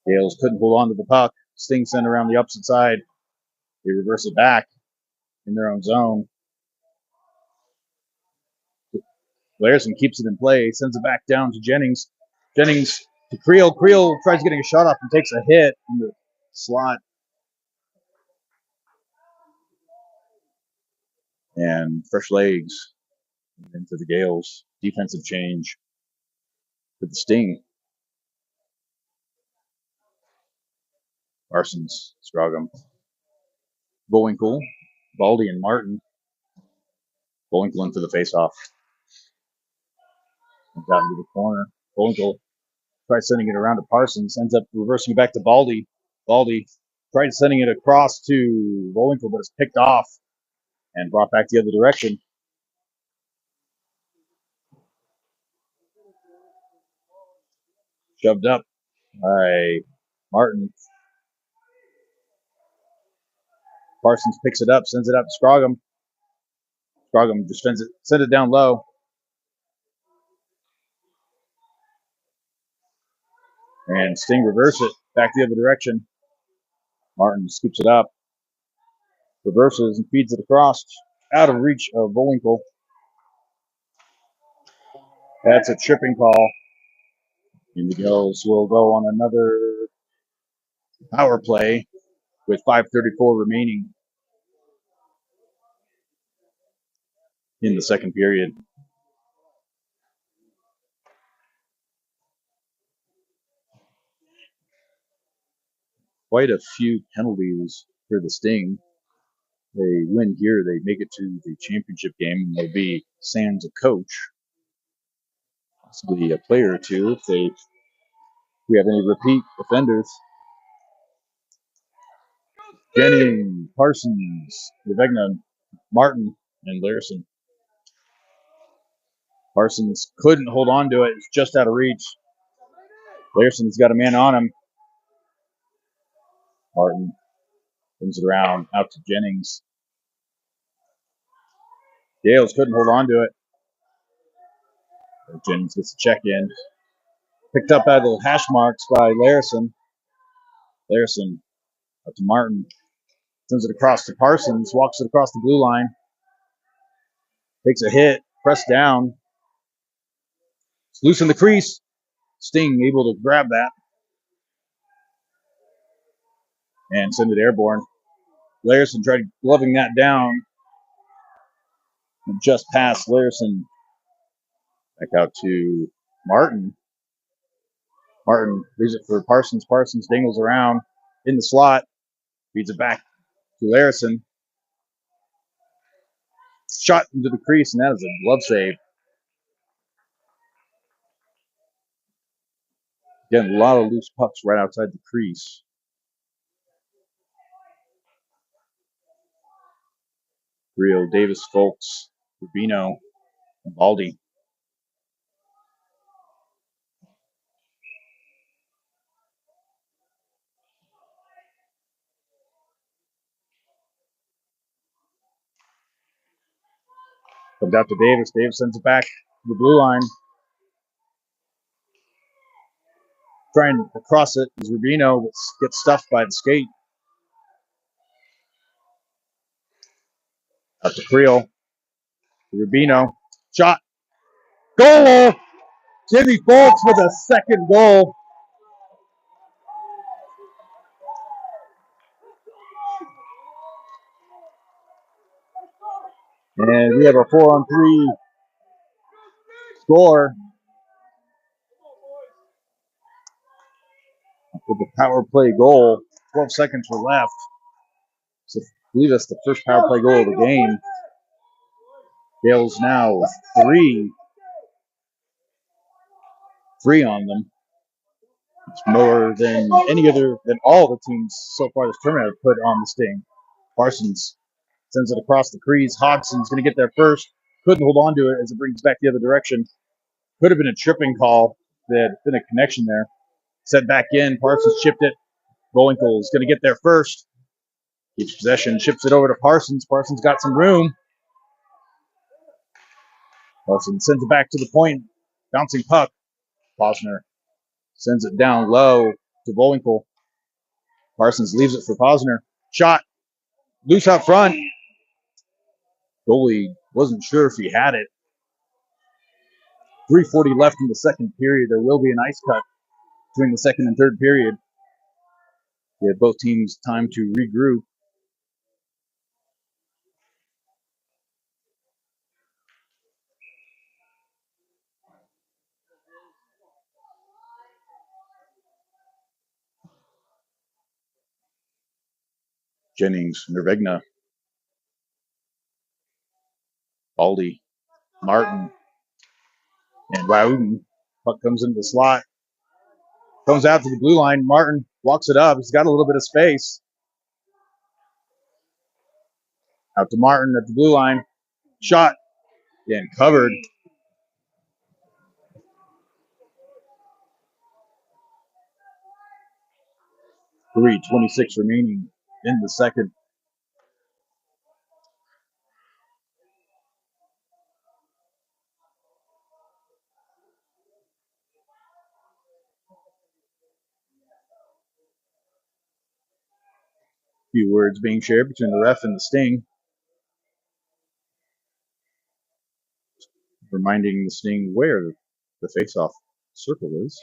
Gales couldn't hold on to the puck. Sting sent around the opposite side. They reverse it back in their own zone. Larson keeps it in play, sends it back down to Jennings. Jennings to Creel. Creel tries getting a shot off and takes a hit in the slot. And fresh legs into the Gales. Defensive change for the Sting. Parsons, Strogum, Bullwinkle, Baldy, and Martin. Bullwinkle in for the faceoff. Comes out into the corner. Bullwinkle tries sending it around to Parsons. Ends up reversing it back to Baldy. Baldy tried sending it across to Bullwinkle, but it's picked off and brought back the other direction. Shoved up by Martin. Parsons picks it up, sends it up to Scrogum. Scrogum just sends it down low. And Sting reverse it back the other direction. Martin scoops it up, reverses and feeds it across, out of reach of Bullwinkle. That's a tripping call. And the Gales will go on another power play with 5:34 remaining in the second period. Quite a few penalties for the Sting. they win here, they make it to the championship game, and they'll be sans a coach, possibly a player or two if we have any repeat offenders. Jennings, Parsons, Ravegna, Martin, and Larison. Parsons couldn't hold on to it. It's just out of reach. Larson's got a man on him. Martin brings it around out to Jennings. Gales couldn't hold on to it. Jennings gets the check in. Picked up out of the hash marks by Larison. Larison up to Martin. Sends it across to Parsons. Walks it across the blue line. Takes a hit. Pressed down. It's loose in the crease. Sting able to grab that. And send it airborne. Larison tried gloving that down. And just past Larison. Back out to Martin. Martin leaves it for Parsons. Parsons dingles around in the slot. Feeds it back to Larison. Shot into the crease, and that is a glove save. Again, a lot of loose pucks right outside the crease. Rio, Davis, Folks, Rubino, and Baldy. Comes out to Davis. Davis sends it back to the blue line. Trying to cross it as Rubino gets stuffed by the skate. Out to Creel. Rubino. Shot. Goal! Jimmy Folks with a second goal. And we have a 4-on-3 score with the power play goal. 12 seconds were left. So I believe that's the first power play goal of the game. Gales now three on them. It's more than all the teams so far this tournament have put on the Sting. Parsons sends it across the crease. Hodgson's going to get there first. Couldn't hold on to it as it brings back the other direction. Could have been a tripping call. There had been a connection there. Set back in. Parsons chipped it. Bullwinkle is going to get there first. Keeps possession. Chips it over to Parsons. Parsons got some room. Parsons sends it back to the point. Bouncing puck. Posner sends it down low to Bullwinkle. Parsons leaves it for Posner. Shot. Loose out front. Goalie wasn't sure if he had it. 3:40 left in the second period. There will be an ice cut between the second and third period. We had both teams time to regroup. Jennings, Nervegna, Baldy, Martin, and Wowden. Puck comes into the slot. Comes out to the blue line. Martin walks it up. He's got a little bit of space. Out to Martin at the blue line. Shot. Again, covered. .326 remaining in the second. Few words being shared between the ref and the Sting. Reminding the Sting where the face-off circle is.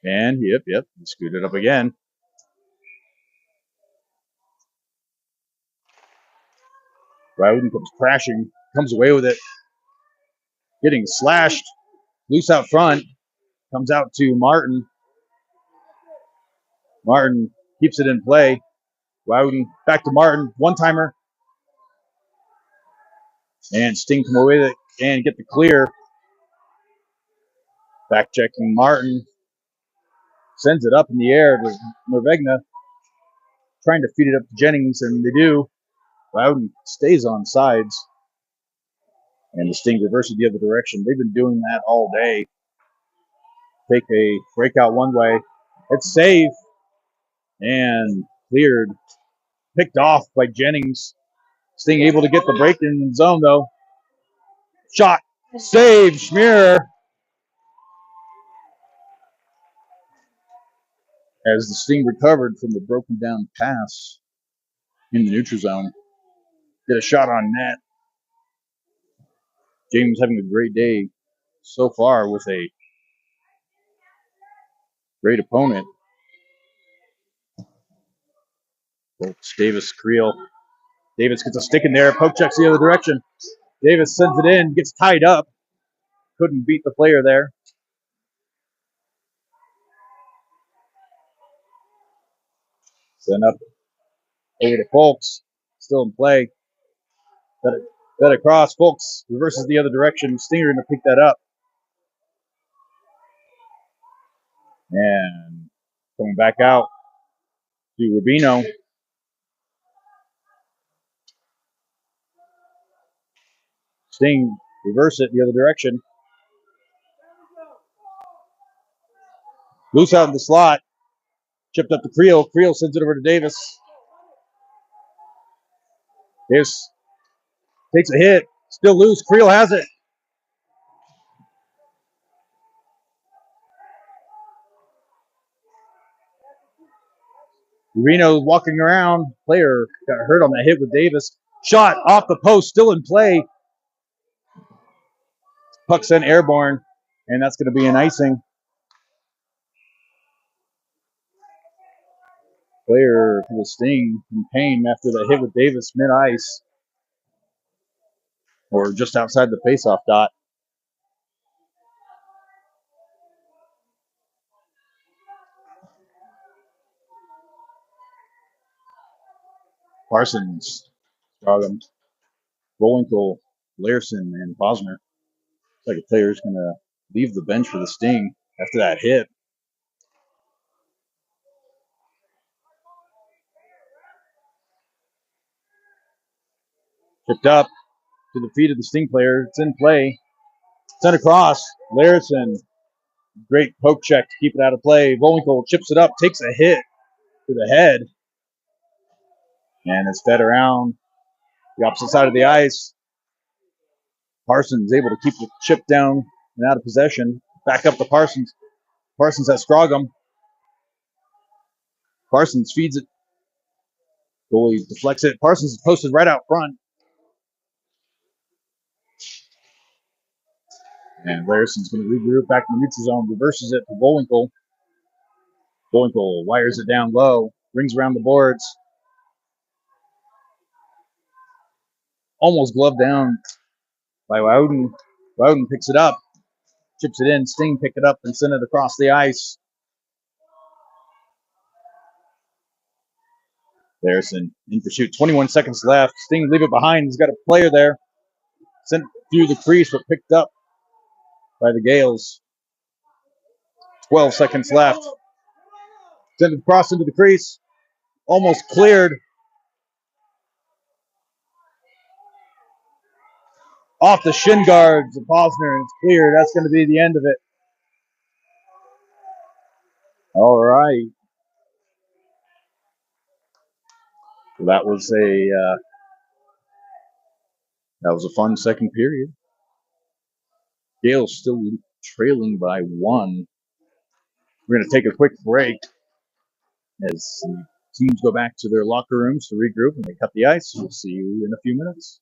And, yep, he scooted up again. Rowden comes crashing, comes away with it. Getting slashed. Loose out front. Comes out to Martin. Martin keeps it in play. Rowden back to Martin. One-timer. And Sting come away with it and get the clear. Back checking Martin. Sends it up in the air to Norvegna. Trying to feed it up to Jennings, and they do. Loudon stays on sides. And the Sting reverses the other direction. They've been doing that all day. Take a breakout one way. It's safe. And cleared. Picked off by Jennings. Sting able to get the break in the zone, though. Shot. Save. Schmier. As the Sting recovered from the broken down pass in the neutral zone. Get a shot on net. James having a great day so far with a great opponent. Folks, Davis, Creel. Davis gets a stick in there. Poke checks the other direction. Davis sends it in. Gets tied up. Couldn't beat the player there. Send up over to Folks. Still in play. Fed across. Folks reverses the other direction. Stinger to pick that up. And coming back out to Rubino. Sting reverse it the other direction. Loose out in the slot. Chipped up to Creel. Creel sends it over to Davis. Davis takes a hit. Still loose. Creel has it. Reno walking around. Player got hurt on that hit with Davis. Shot off the post. Still in play. Puck sent airborne. And that's going to be an icing. Player for the Sting in pain after that hit with Davis mid-ice. Or just outside the faceoff dot. Parsons, Strogum, Bullwinkle, Larson, and Posner. Looks like a player's going to leave the bench for the Sting after that hit. Picked up to the feet of the Sting player. It's in play. Sent across. Larson, great poke check to keep it out of play. Bullwinkle chips it up, takes a hit to the head. And it's fed around the opposite side of the ice. Parsons able to keep the chip down and out of possession. Back up to Parsons. Parsons has Strogum. Parsons feeds it. Goalie deflects it. Parsons is posted right out front. And Larson's going to regroup back in the neutral zone. Reverses it to Bullwinkle. Bullwinkle wires it down low. Rings around the boards. Almost gloved down by Loudon. Loudon picks it up. Chips it in. Sting pick it up and send it across the ice. Larson in pursuit. 21 seconds left. Sting leave it behind. He's got a player there. Sent through the crease, but picked up by the Gales. 12 seconds left. Sent it across into the crease. Almost cleared. Off the shin guards of Posner, and it's cleared. That's going to be the end of it. All right. So that was a fun second period. Gales still trailing by 1. We're going to take a quick break as the teams go back to their locker rooms to regroup and they cut the ice. We'll see you in a few minutes.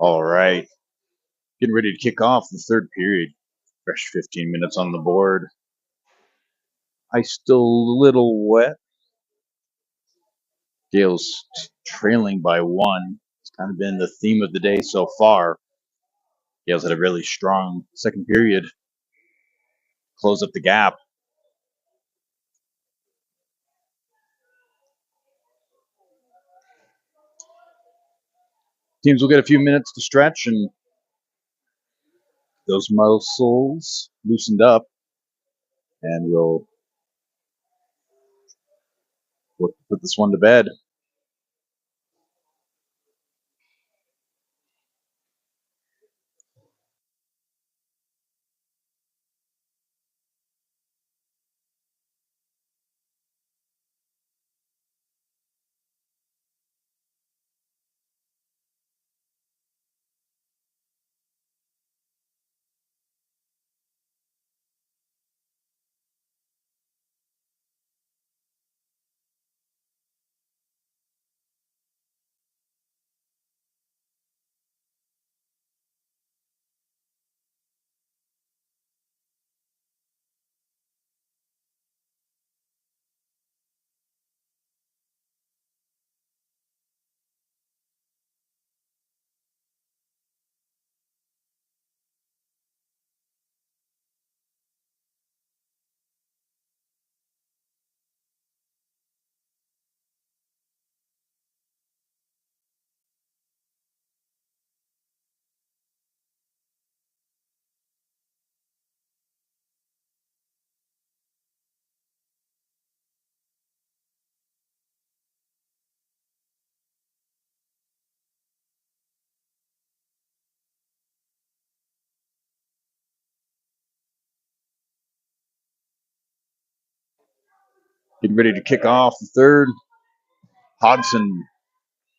All right. Getting ready to kick off the third period. Fresh 15 minutes on the board. Ice still a little wet. Gales trailing by 1. It's kind of been the theme of the day so far. Gales had a really strong second period. Close up the gap. Teams will get a few minutes to stretch and those muscles loosened up, and we'll put this one to bed. Getting ready to kick off the third. Hodson,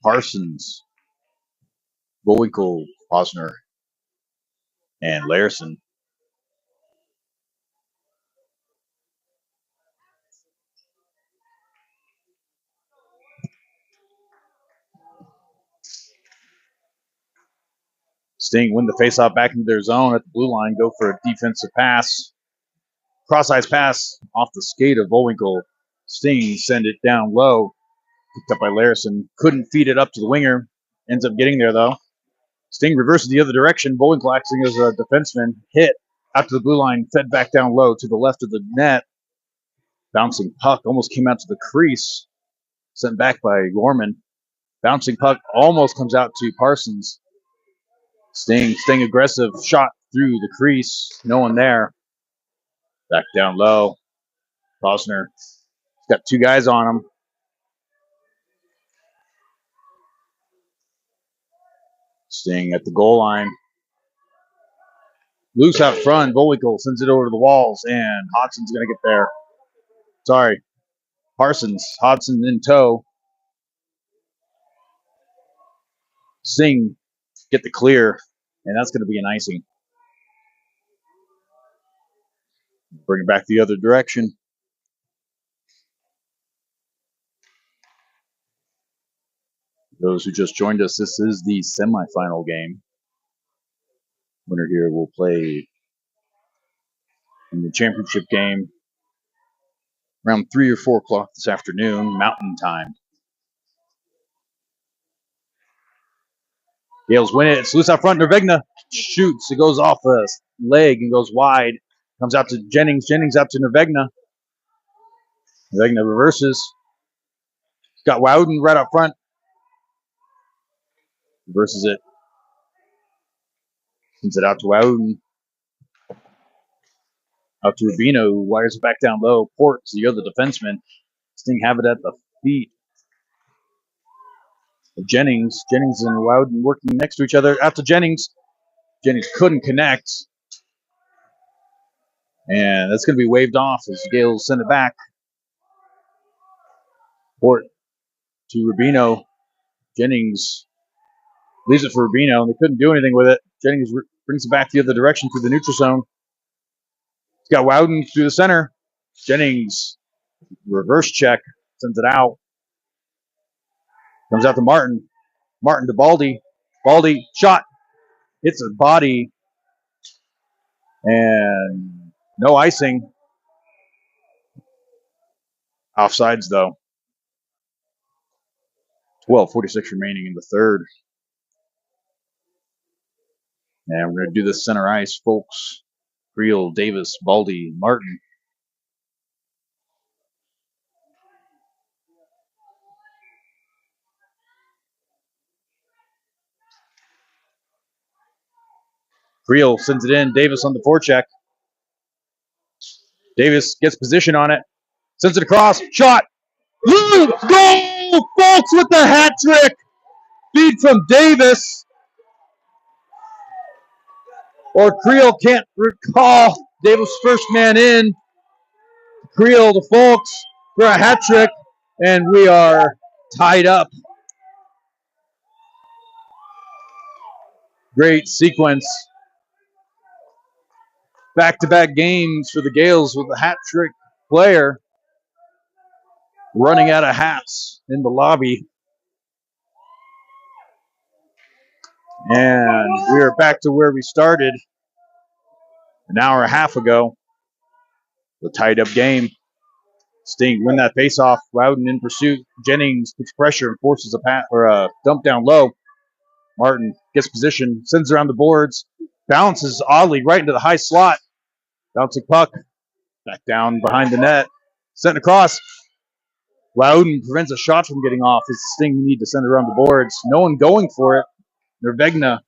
Parsons, Bullwinkle, Posner, and Larson. Sting win the faceoff back into their zone at the blue line. Go for a defensive pass. Cross-ice pass off the skate of Bullwinkle. Sting send it down low. Picked up by Larson. Couldn't feed it up to the winger. Ends up getting there, though. Sting reverses the other direction. Bullwinkle acting as a defenseman. Hit out to the blue line. Fed back down low to the left of the net. Bouncing puck almost came out to the crease. Sent back by Gorman. Bouncing puck almost comes out to Parsons. Sting aggressive. Shot through the crease. No one there. Back down low. Posner got two guys on him. Sting at the goal line. Loose out front. Bullwinkle sends it over to the walls, and Hodson's going to get there. Sorry. Parsons. Hodson in tow. Sting get the clear, and that's going to be an icing. Bring it back the other direction. Those who just joined us, this is the semifinal game. Winner here will play in the championship game around 3 or 4 o'clock this afternoon, Mountain Time. Gales win it. It's loose out front. Nervegna shoots. It goes off a leg and goes wide. Comes out to Jennings. Jennings out to Nervegna. Nervegna reverses. Got Wowden right up front. Reverses it. Sends it out to Wowden. Out to Rubino, who wires it back down low. Ports, the other defenseman. Sting have it at the feet of Jennings. Jennings and Wowden working next to each other. Out to Jennings. Jennings couldn't connect. And that's going to be waved off as Gales send it back. Port to Rubino. Jennings leaves it for Rubino, and they couldn't do anything with it. Jennings brings it back the other direction through the neutral zone. He's got Wowden through the center. Jennings, reverse check, sends it out. Comes out to Martin. Martin to Baldy. Baldy, shot. hits his body, and no icing. Offsides, though. 12:46 remaining in the third. And we're going to do this center ice, folks. Creel, Davis, Baldy, Martin. Creel sends it in. Davis on the forecheck. Davis gets position on it. Sends it across. Shot. Goal! Folks with the hat trick. Feed from Davis. Or Creel can't recall. Davis first man in. Creel to Folks for a hat trick. And we are tied up. Great sequence. Back-to-back games for the Gales with a hat trick player running out of hats in the lobby. And we are back to where we started an hour and a half ago. The tied-up game. Sting win that face-off. Loudon in pursuit. Jennings puts pressure and forces a dump down low. Martin gets position, sends around the boards, bounces oddly right into the high slot. Bouncing puck back down behind the net. Sent across. Loudon prevents a shot from getting off. It's Sting need to send it around the boards. No one going for it. Nervegna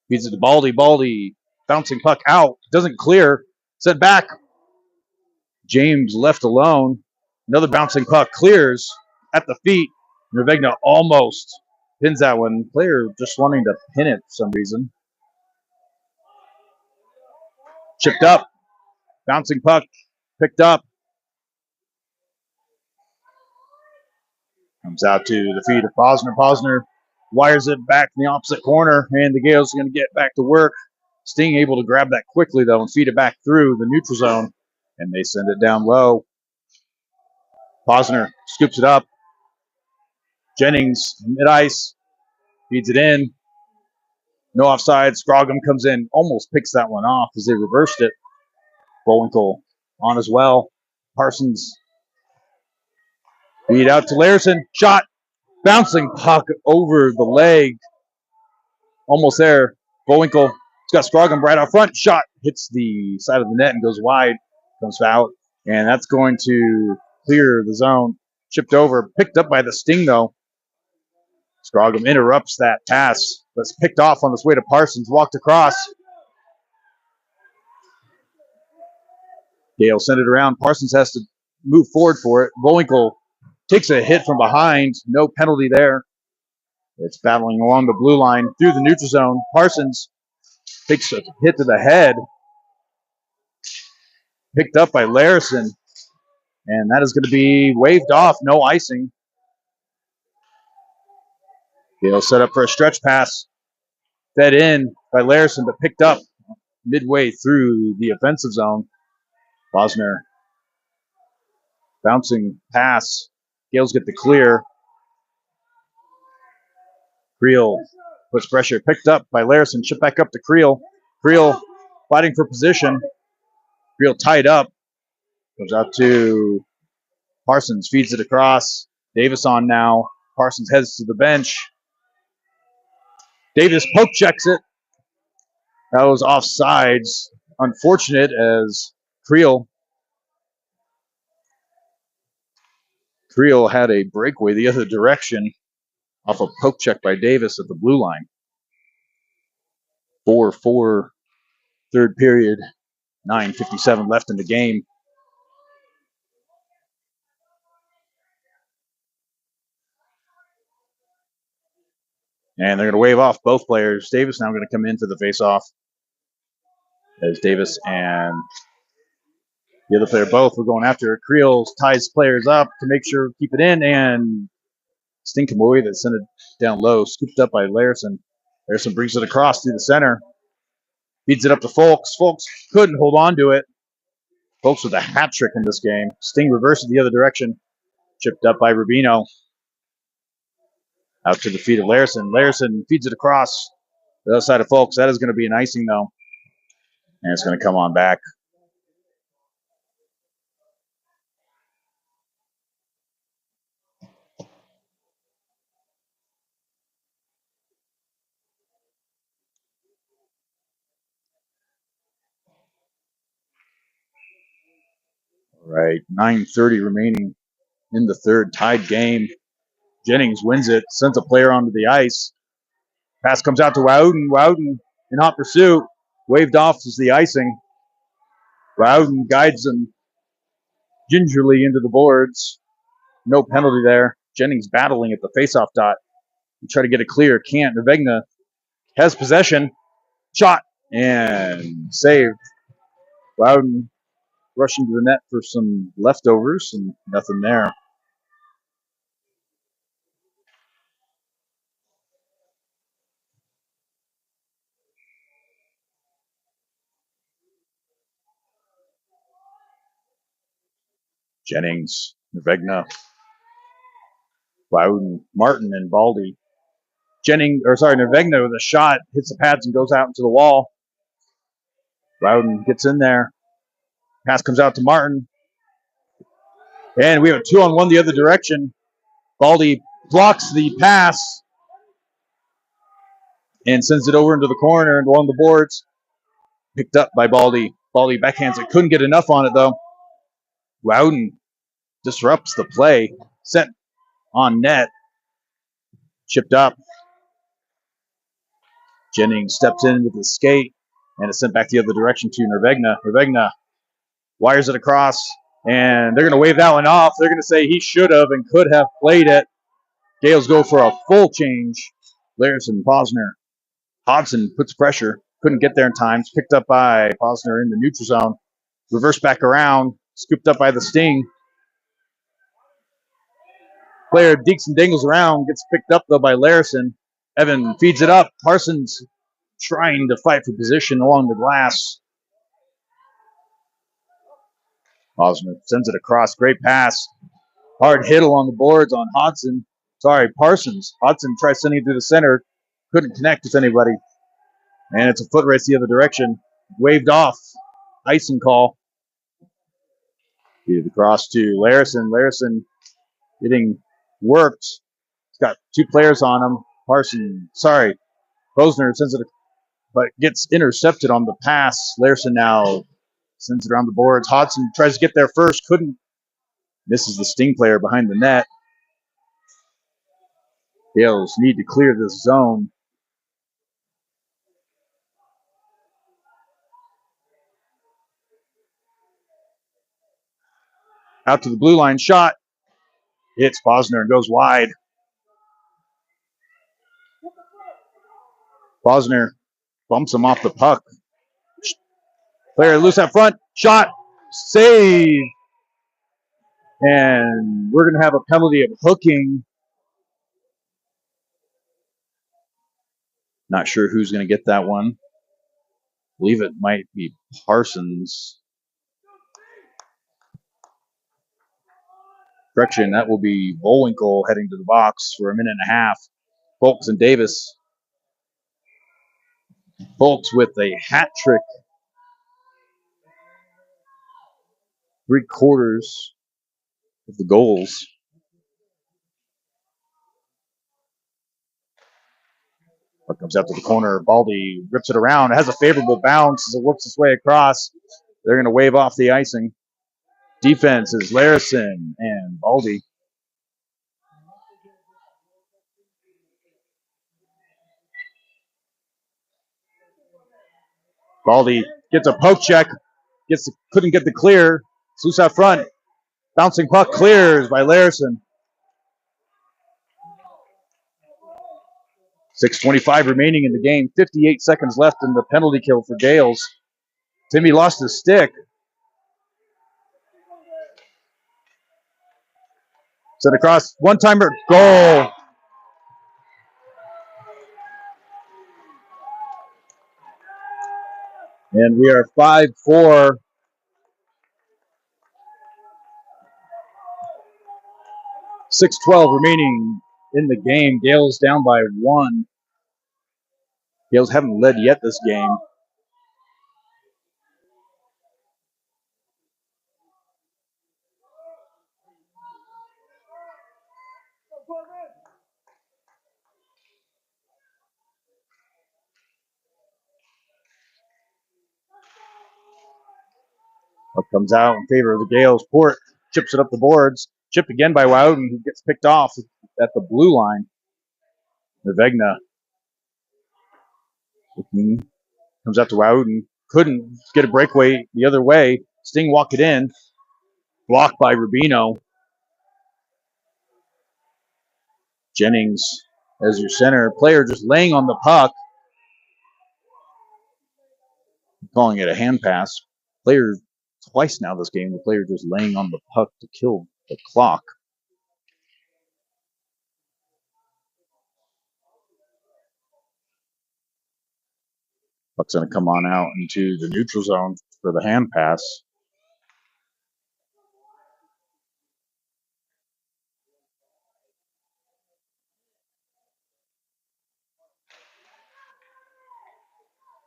feeds it to Baldy. Baldy bouncing puck out. Doesn't clear. Sent back. James left alone. Another bouncing puck clears at the feet. Nervegna almost pins that one. Player just wanting to pin it for some reason. Chipped up. Bouncing puck picked up. Comes out to the feet of Posner. Posner wires it back in the opposite corner, and the Gales are going to get back to work. Sting able to grab that quickly, though, and feed it back through the neutral zone, and they send it down low. Posner scoops it up. Jennings, mid-ice, feeds it in. No offside. Scroggum comes in, almost picks that one off as they reversed it. Bullwinkle on as well. Parsons feed out to Larson. Shot. Bouncing puck over the leg. Almost there. Bullwinkle. It's got Scroggum right out front. Shot. Hits the side of the net and goes wide. Comes out. And that's going to clear the zone. Chipped over. Picked up by the Sting, though. Scroggum interrupts that pass. That's picked off on his way to Parsons. Walked across. Gale sent it around. Parsons has to move forward for it. Bullwinkle takes a hit from behind. No penalty there. It's battling along the blue line through the neutral zone. Parsons takes a hit to the head. Picked up by Larson. And that is going to be waved off. No icing. Gale set up for a stretch pass. Fed in by Larson, but picked up midway through the offensive zone. Posner bouncing pass. Gales get the clear. Creel puts pressure. Picked up by Larson. Shipped back up to Creel. Creel fighting for position. Creel tied up. Goes out to Parsons. Feeds it across. Davis on now. Parsons heads to the bench. Davis poke checks it. That was offsides. Unfortunate as Creel had a breakaway the other direction off a poke check by Davis at the blue line. 4-4 third period. 9:57 left in the game. And they're going to wave off both players. Davis now going to come in for the face-off. As Davis and the other player both were going after it. Creel ties players up to make sure keep it in, and Sting Kamui that sent it down low, scooped up by Larson. Larson brings it across through the center. Feeds it up to Folks. Folks couldn't hold on to it. Folks with a hat trick in this game. Sting reverses the other direction. Chipped up by Rubino. Out to the feet of Larson. Larson feeds it across. The other side of Folks, that is going to be an icing, though. And it's going to come on back. All right, 9:30 remaining in the third, tied game. Jennings wins it, sends a player onto the ice. Pass comes out to Wowden. Wowden in hot pursuit. Waved off as the icing. Wowden guides him gingerly into the boards. No penalty there. Jennings battling at the faceoff dot. You try to get it clear. Can't. Nervegna has possession. Shot. And saved. Wowden rushing to the net for some leftovers and nothing there. Jennings, Nervegna, Wowden, Martin, and Baldy. Nervegna with a shot, hits the pads and goes out into the wall. Wowden gets in there. Pass comes out to Martin. And we have a 2-on-1 the other direction. Baldy blocks the pass and sends it over into the corner and along the boards. Picked up by Baldy. Baldy backhands it. Couldn't get enough on it, though. Wowden disrupts the play. Sent on net. Chipped up. Jennings steps in with his skate, and it's sent back the other direction to Nervegna. Nervegna wires it across, and they're going to wave that one off. They're going to say he should have and could have played it. Gales go for a full change. Larison, Posner. Hodson puts pressure. Couldn't get there in time. It's picked up by Posner in the neutral zone. Reverse back around. Scooped up by the Sting. Player deeks and dangles around. Gets picked up, though, by Larison. Evan feeds it up. Parsons trying to fight for position along the glass. Posner sends it across. Great pass. Hard hit along the boards on Parsons. Hodson tries sending it through the center. Couldn't connect with anybody. And it's a foot race the other direction. Waved off. Icing call. Feed it across to Larison. Larison getting worked. He's got two players on him. Posner sends it, but gets intercepted on the pass. Larison now sends it around the boards. Hodson tries to get there first. Couldn't. Misses the Sting player behind the net. Gales need to clear this zone. Out to the blue line shot. Hits Posner and goes wide. Posner bumps him off the puck. Player loose out front. Shot. Save. And we're going to have a penalty of hooking. Not sure who's going to get that one. I believe it might be Parsons. Correction, that will be Bullwinkle heading to the box for a minute and a half. Folks and Davis. Folks with a hat trick. 3/4 of the goals. Puck comes out to the corner. Baldy rips it around. It has a favorable bounce as it works its way across. They're going to wave off the icing. Defense is Larison and Baldy. Baldy gets a poke check. Couldn't get the clear. It's loose out front. Bouncing puck clears by Larison. 6:25 remaining in the game. 58 seconds left in the penalty kill for Gales. Timmy lost his stick. Sent across. One-timer. Goal. And we are 5-4. 6:12 remaining in the game. Gales down by 1. Gales haven't led yet this game. Puck comes out in favor of the Gales. Port chips it up the boards. Chipped again by Wowden, who gets picked off at the blue line. Nevegna comes out to Wowden. Couldn't get a breakaway the other way. Sting walked it in. Blocked by Rubino. Jennings as your center. Player just laying on the puck. Calling it a hand pass. Player twice now this game. The player just laying on the puck to kill the clock. Puck's going to come on out into the neutral zone for the hand pass.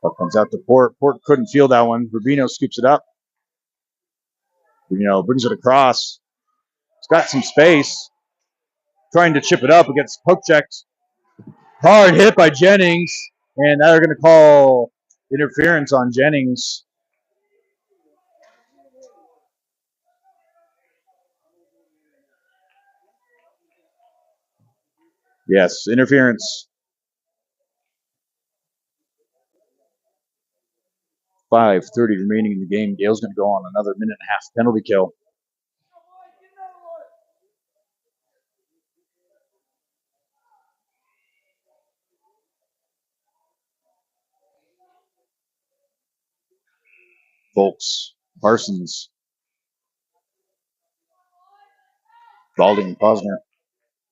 Puck comes out to Port. Port couldn't feel that one. Rubino scoops it up. Rubino brings it across. It's got some space. Trying to chip it up. It gets poke checked. Hard hit by Jennings. And now they're going to call interference on Jennings. Yes, interference. 5:30 remaining in the game. Gale's going to go on another minute and a half penalty kill. Folks, Parsons, Balding, and Posner.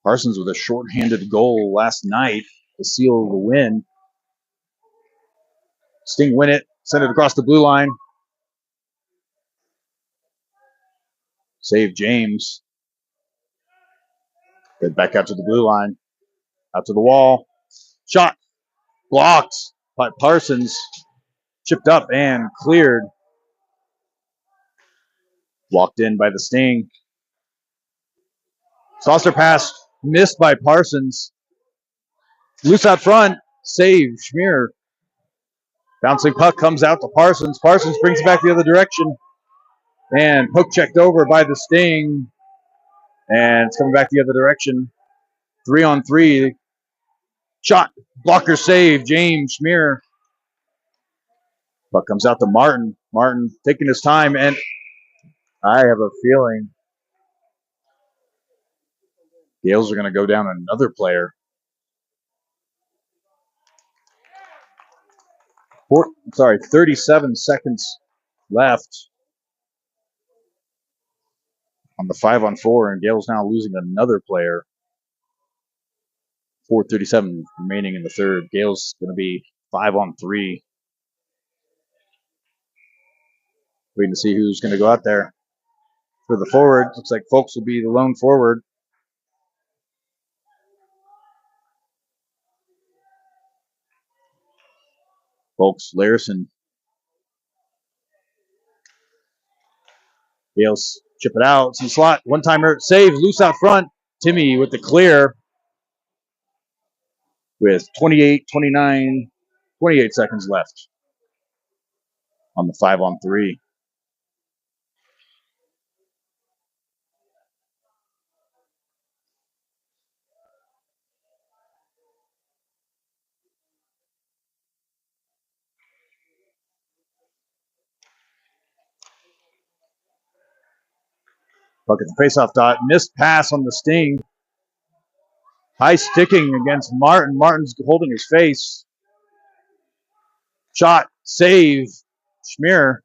Parsons with a shorthanded goal last night to seal the win. Sting win it, send it across the blue line. Save James. Get back out to the blue line. Out to the wall. Shot. Blocked by Parsons. Chipped up and cleared. Walked in by the Sting. Saucer pass missed by Parsons. Loose out front. Save Schmier. Bouncing puck comes out to Parsons. Parsons brings it back the other direction. And poke checked over by the Sting. And it's coming back the other direction. 3-on-3. Shot. Blocker save. James Schmier. Puck comes out to Martin. Martin taking his time. And I have a feeling Gales are going to go down another player. 37 seconds left on the 5-on-4, and Gale's now losing another player. 4:37 remaining in the third. Gale's going to be 5-on-3. Waiting to see who's going to go out there for the forward. Looks like Folks will be the lone forward. Folks, Larison. Gales chip it out. Some slot. One-timer. Save. Loose out front. Timmy with the clear. With 28 seconds left on the 5-on-3. Look at the faceoff dot. Missed pass on the Sting. High sticking against Martin. Martin's holding his face. Shot. Save. Schmier.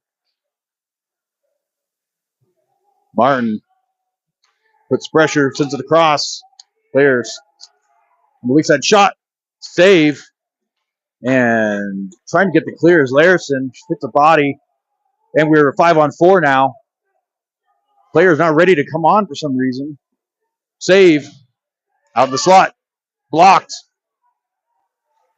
Martin puts pressure, sends it across. Players on the weak side. Shot. Save. And trying to get the clear is Larison. Hits the body. And we're 5-on-4 now. Player's not ready to come on for some reason. Save. Out of the slot. Blocked.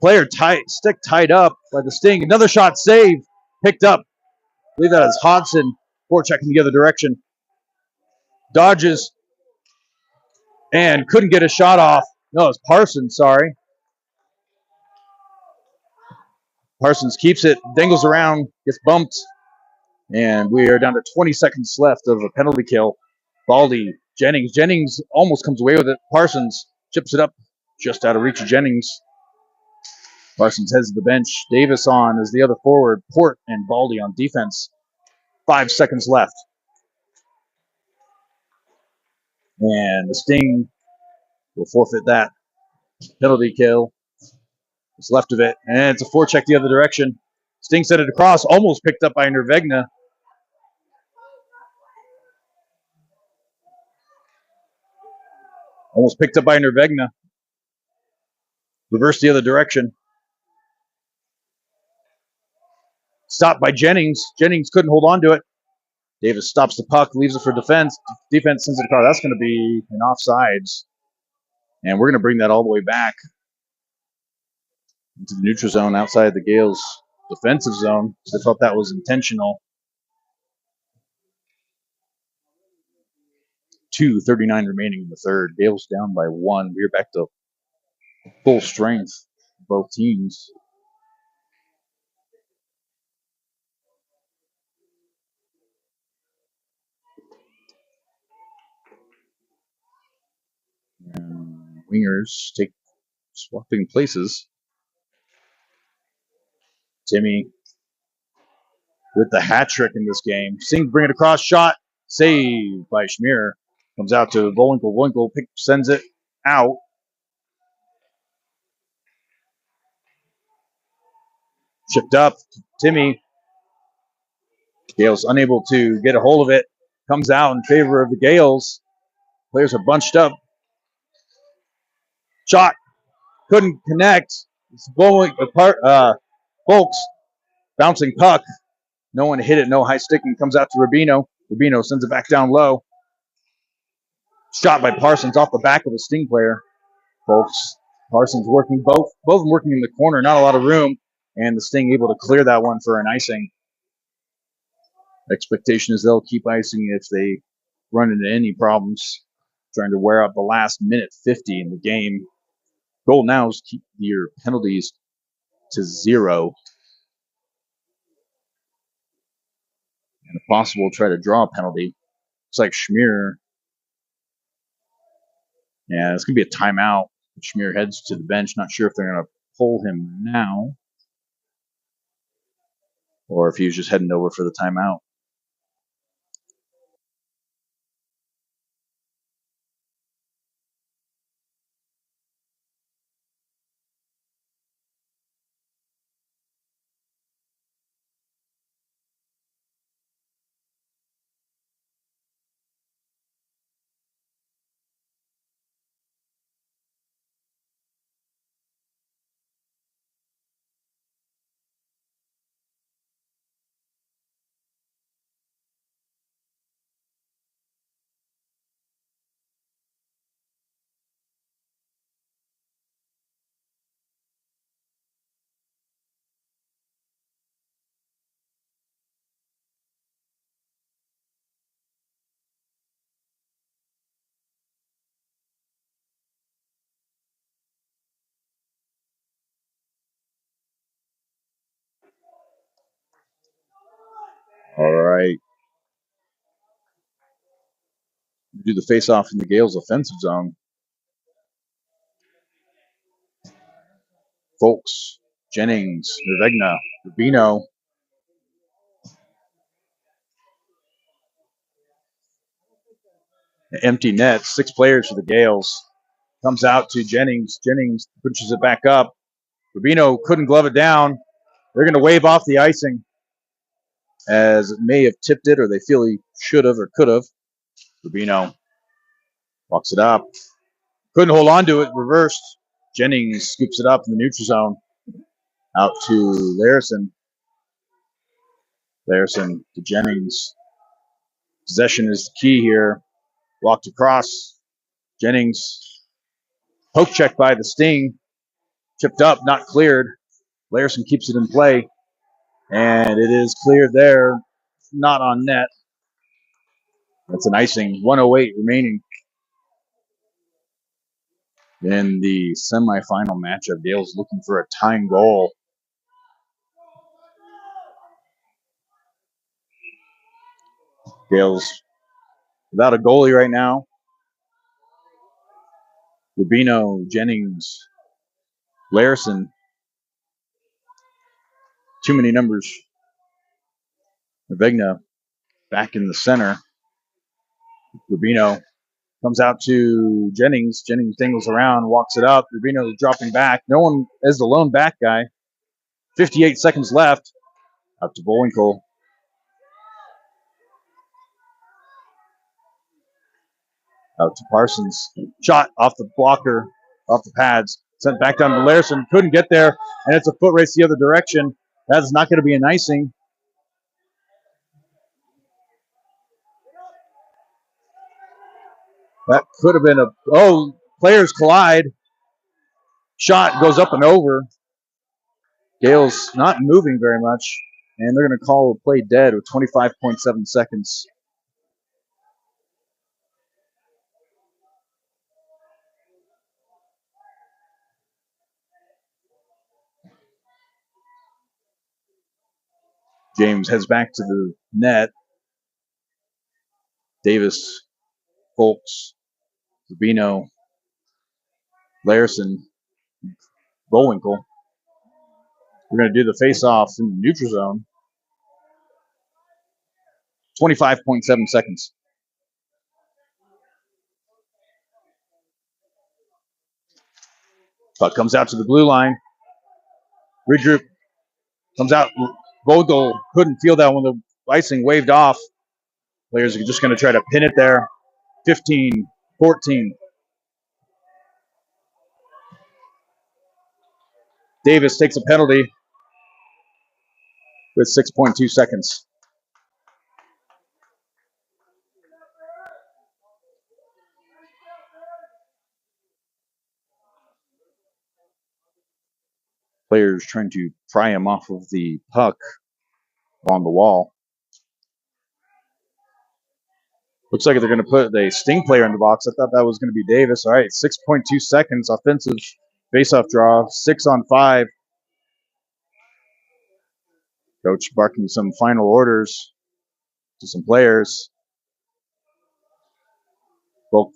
Player stick tied up by the Sting. Another shot saved. Picked up. I believe that is Hodson. Forechecking the other direction. Dodges. And couldn't get a shot off. No, it's Parsons, sorry. Parsons keeps it, dangles around, gets bumped. And we are down to 20 seconds left of a penalty kill. Baldy, Jennings. Jennings almost comes away with it. Parsons chips it up just out of reach of Jennings. Parsons heads to the bench. Davis on as the other forward. Port and Baldy on defense. 5 seconds left. And the Sting will forfeit that penalty kill. What's left of it. And it's a forecheck the other direction. Sting set it across. Almost picked up by Nervegna. Almost picked up by Nervegna. Reverse the other direction. Stopped by Jennings. Jennings couldn't hold on to it. Davis stops the puck, leaves it for defense. Defense sends it across. That's going to be an offsides. And we're going to bring that all the way back into the neutral zone outside the Gales' defensive zone. So they felt that was intentional. 2:39 remaining in the third. Gales down by 1. We're back to full strength, both teams. And wingers swapping places. Timmy with the hat trick in this game. Sting bring it across, shot, saved by Schmier. Comes out to Volinkel. Volinkel sends it out. Chipped up. Timmy. Gales unable to get a hold of it. Comes out in favor of the Gales. Players are bunched up. Shot. Couldn't connect. It's Folks. Bouncing puck. No one hit it. No high sticking. Comes out to Rubino. Rubino sends it back down low. Shot by Parsons off the back of the Sting player. Folks. Parsons working both of them working in the corner. Not a lot of room. And the Sting able to clear that one for an icing. Expectation is they'll keep icing if they run into any problems. Trying to wear out the last minute 50 in the game. Goal now is keep your penalties to 0. And if possible, try to draw a penalty. Looks like Schmier. Yeah, it's going to be a timeout. Schmier heads to the bench. Not sure if they're going to pull him now or if he was just heading over for the timeout. All right. Do the face-off in the Gales' offensive zone. Folks, Jennings, Nervegna, Rubino. Empty net, 6 players for the Gales. Comes out to Jennings. Jennings pushes it back up. Rubino couldn't glove it down. They're going to wave off the icing as it may have tipped it or they feel he should have or could have. Rubino walks it up. Couldn't hold on to it. Reversed. Jennings scoops it up in the neutral zone. Out to Larison. Larison to Jennings. Possession is the key here. Walked across. Jennings. Poke check by the Sting. Chipped up, not cleared. Larson keeps it in play, and it is cleared there, not on net. That's an icing. 1:08 remaining in the semifinal matchup. Gale's looking for a tying goal. Gale's without a goalie right now. Rubino, Jennings, Larson. Too many numbers. Navegna back in the center. Rubino comes out to Jennings. Jennings dangles around, walks it up. Rubino dropping back. No one is the lone back guy. 58 seconds left. Up to Bullwinkle. Out to Parsons. Shot off the blocker, off the pads. Sent back down to Larson. Couldn't get there, and it's a foot race the other direction. That is not going to be an icing. That could have been players collide. Shot goes up and over. Gale's not moving very much, and they're going to call the play dead with 25.7 seconds. James heads back to the net. Davis, Folks, Rubino, Larson, Bullwinkle. We're going to do the face-off in the neutral zone. 25.7 seconds. Puck comes out to the blue line. Regroup. Comes out. Vogel couldn't feel that when the icing waved off. Players are just going to try to pin it there. 15, 14. Davis takes a penalty with 6.2 seconds. Players trying to pry him off of the puck on the wall. Looks like they're going to put the Sting player in the box. I thought that was going to be Davis. All right, 6.2 seconds. Offensive faceoff draw. 6 on 5. Coach barking some final orders to some players.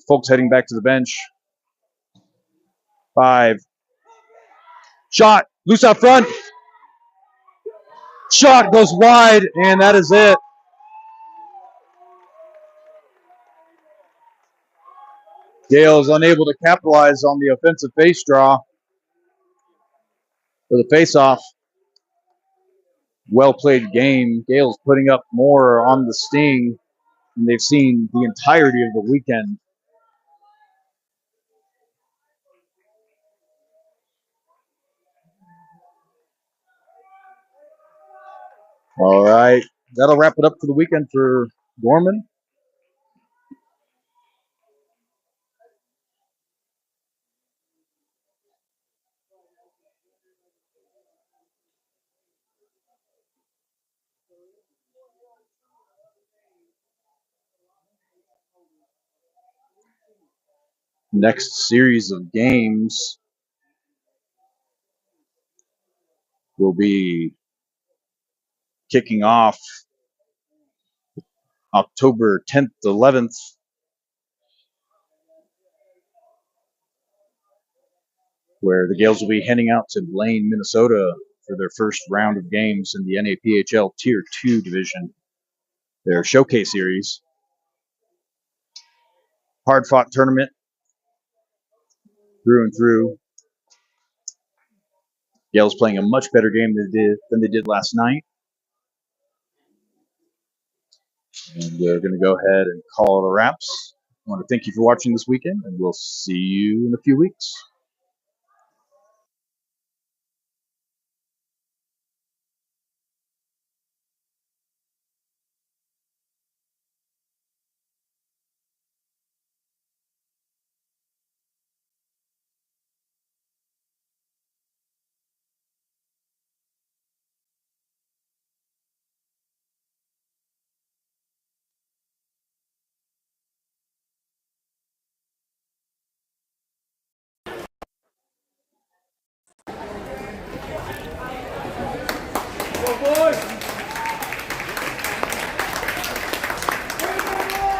Folks heading back to the bench. 5. Shot. Loose out front. Shot goes wide, and that is it. Gale is unable to capitalize on the offensive face draw for the faceoff. Well-played game. Gale's putting up more on the Sting than they've seen the entirety of the weekend. All right. That'll wrap it up for the weekend for Gorman. Next series of games will be kicking off October 10th, 11th. Where the Gales will be heading out to Blaine, Minnesota for their first round of games in the NAPHL Tier 2 division. Their showcase series. Hard-fought tournament through and through. Gales playing a much better game than they did last night. And we're going to go ahead and call it a wraps. I want to thank you for watching this weekend, and we'll see you in a few weeks.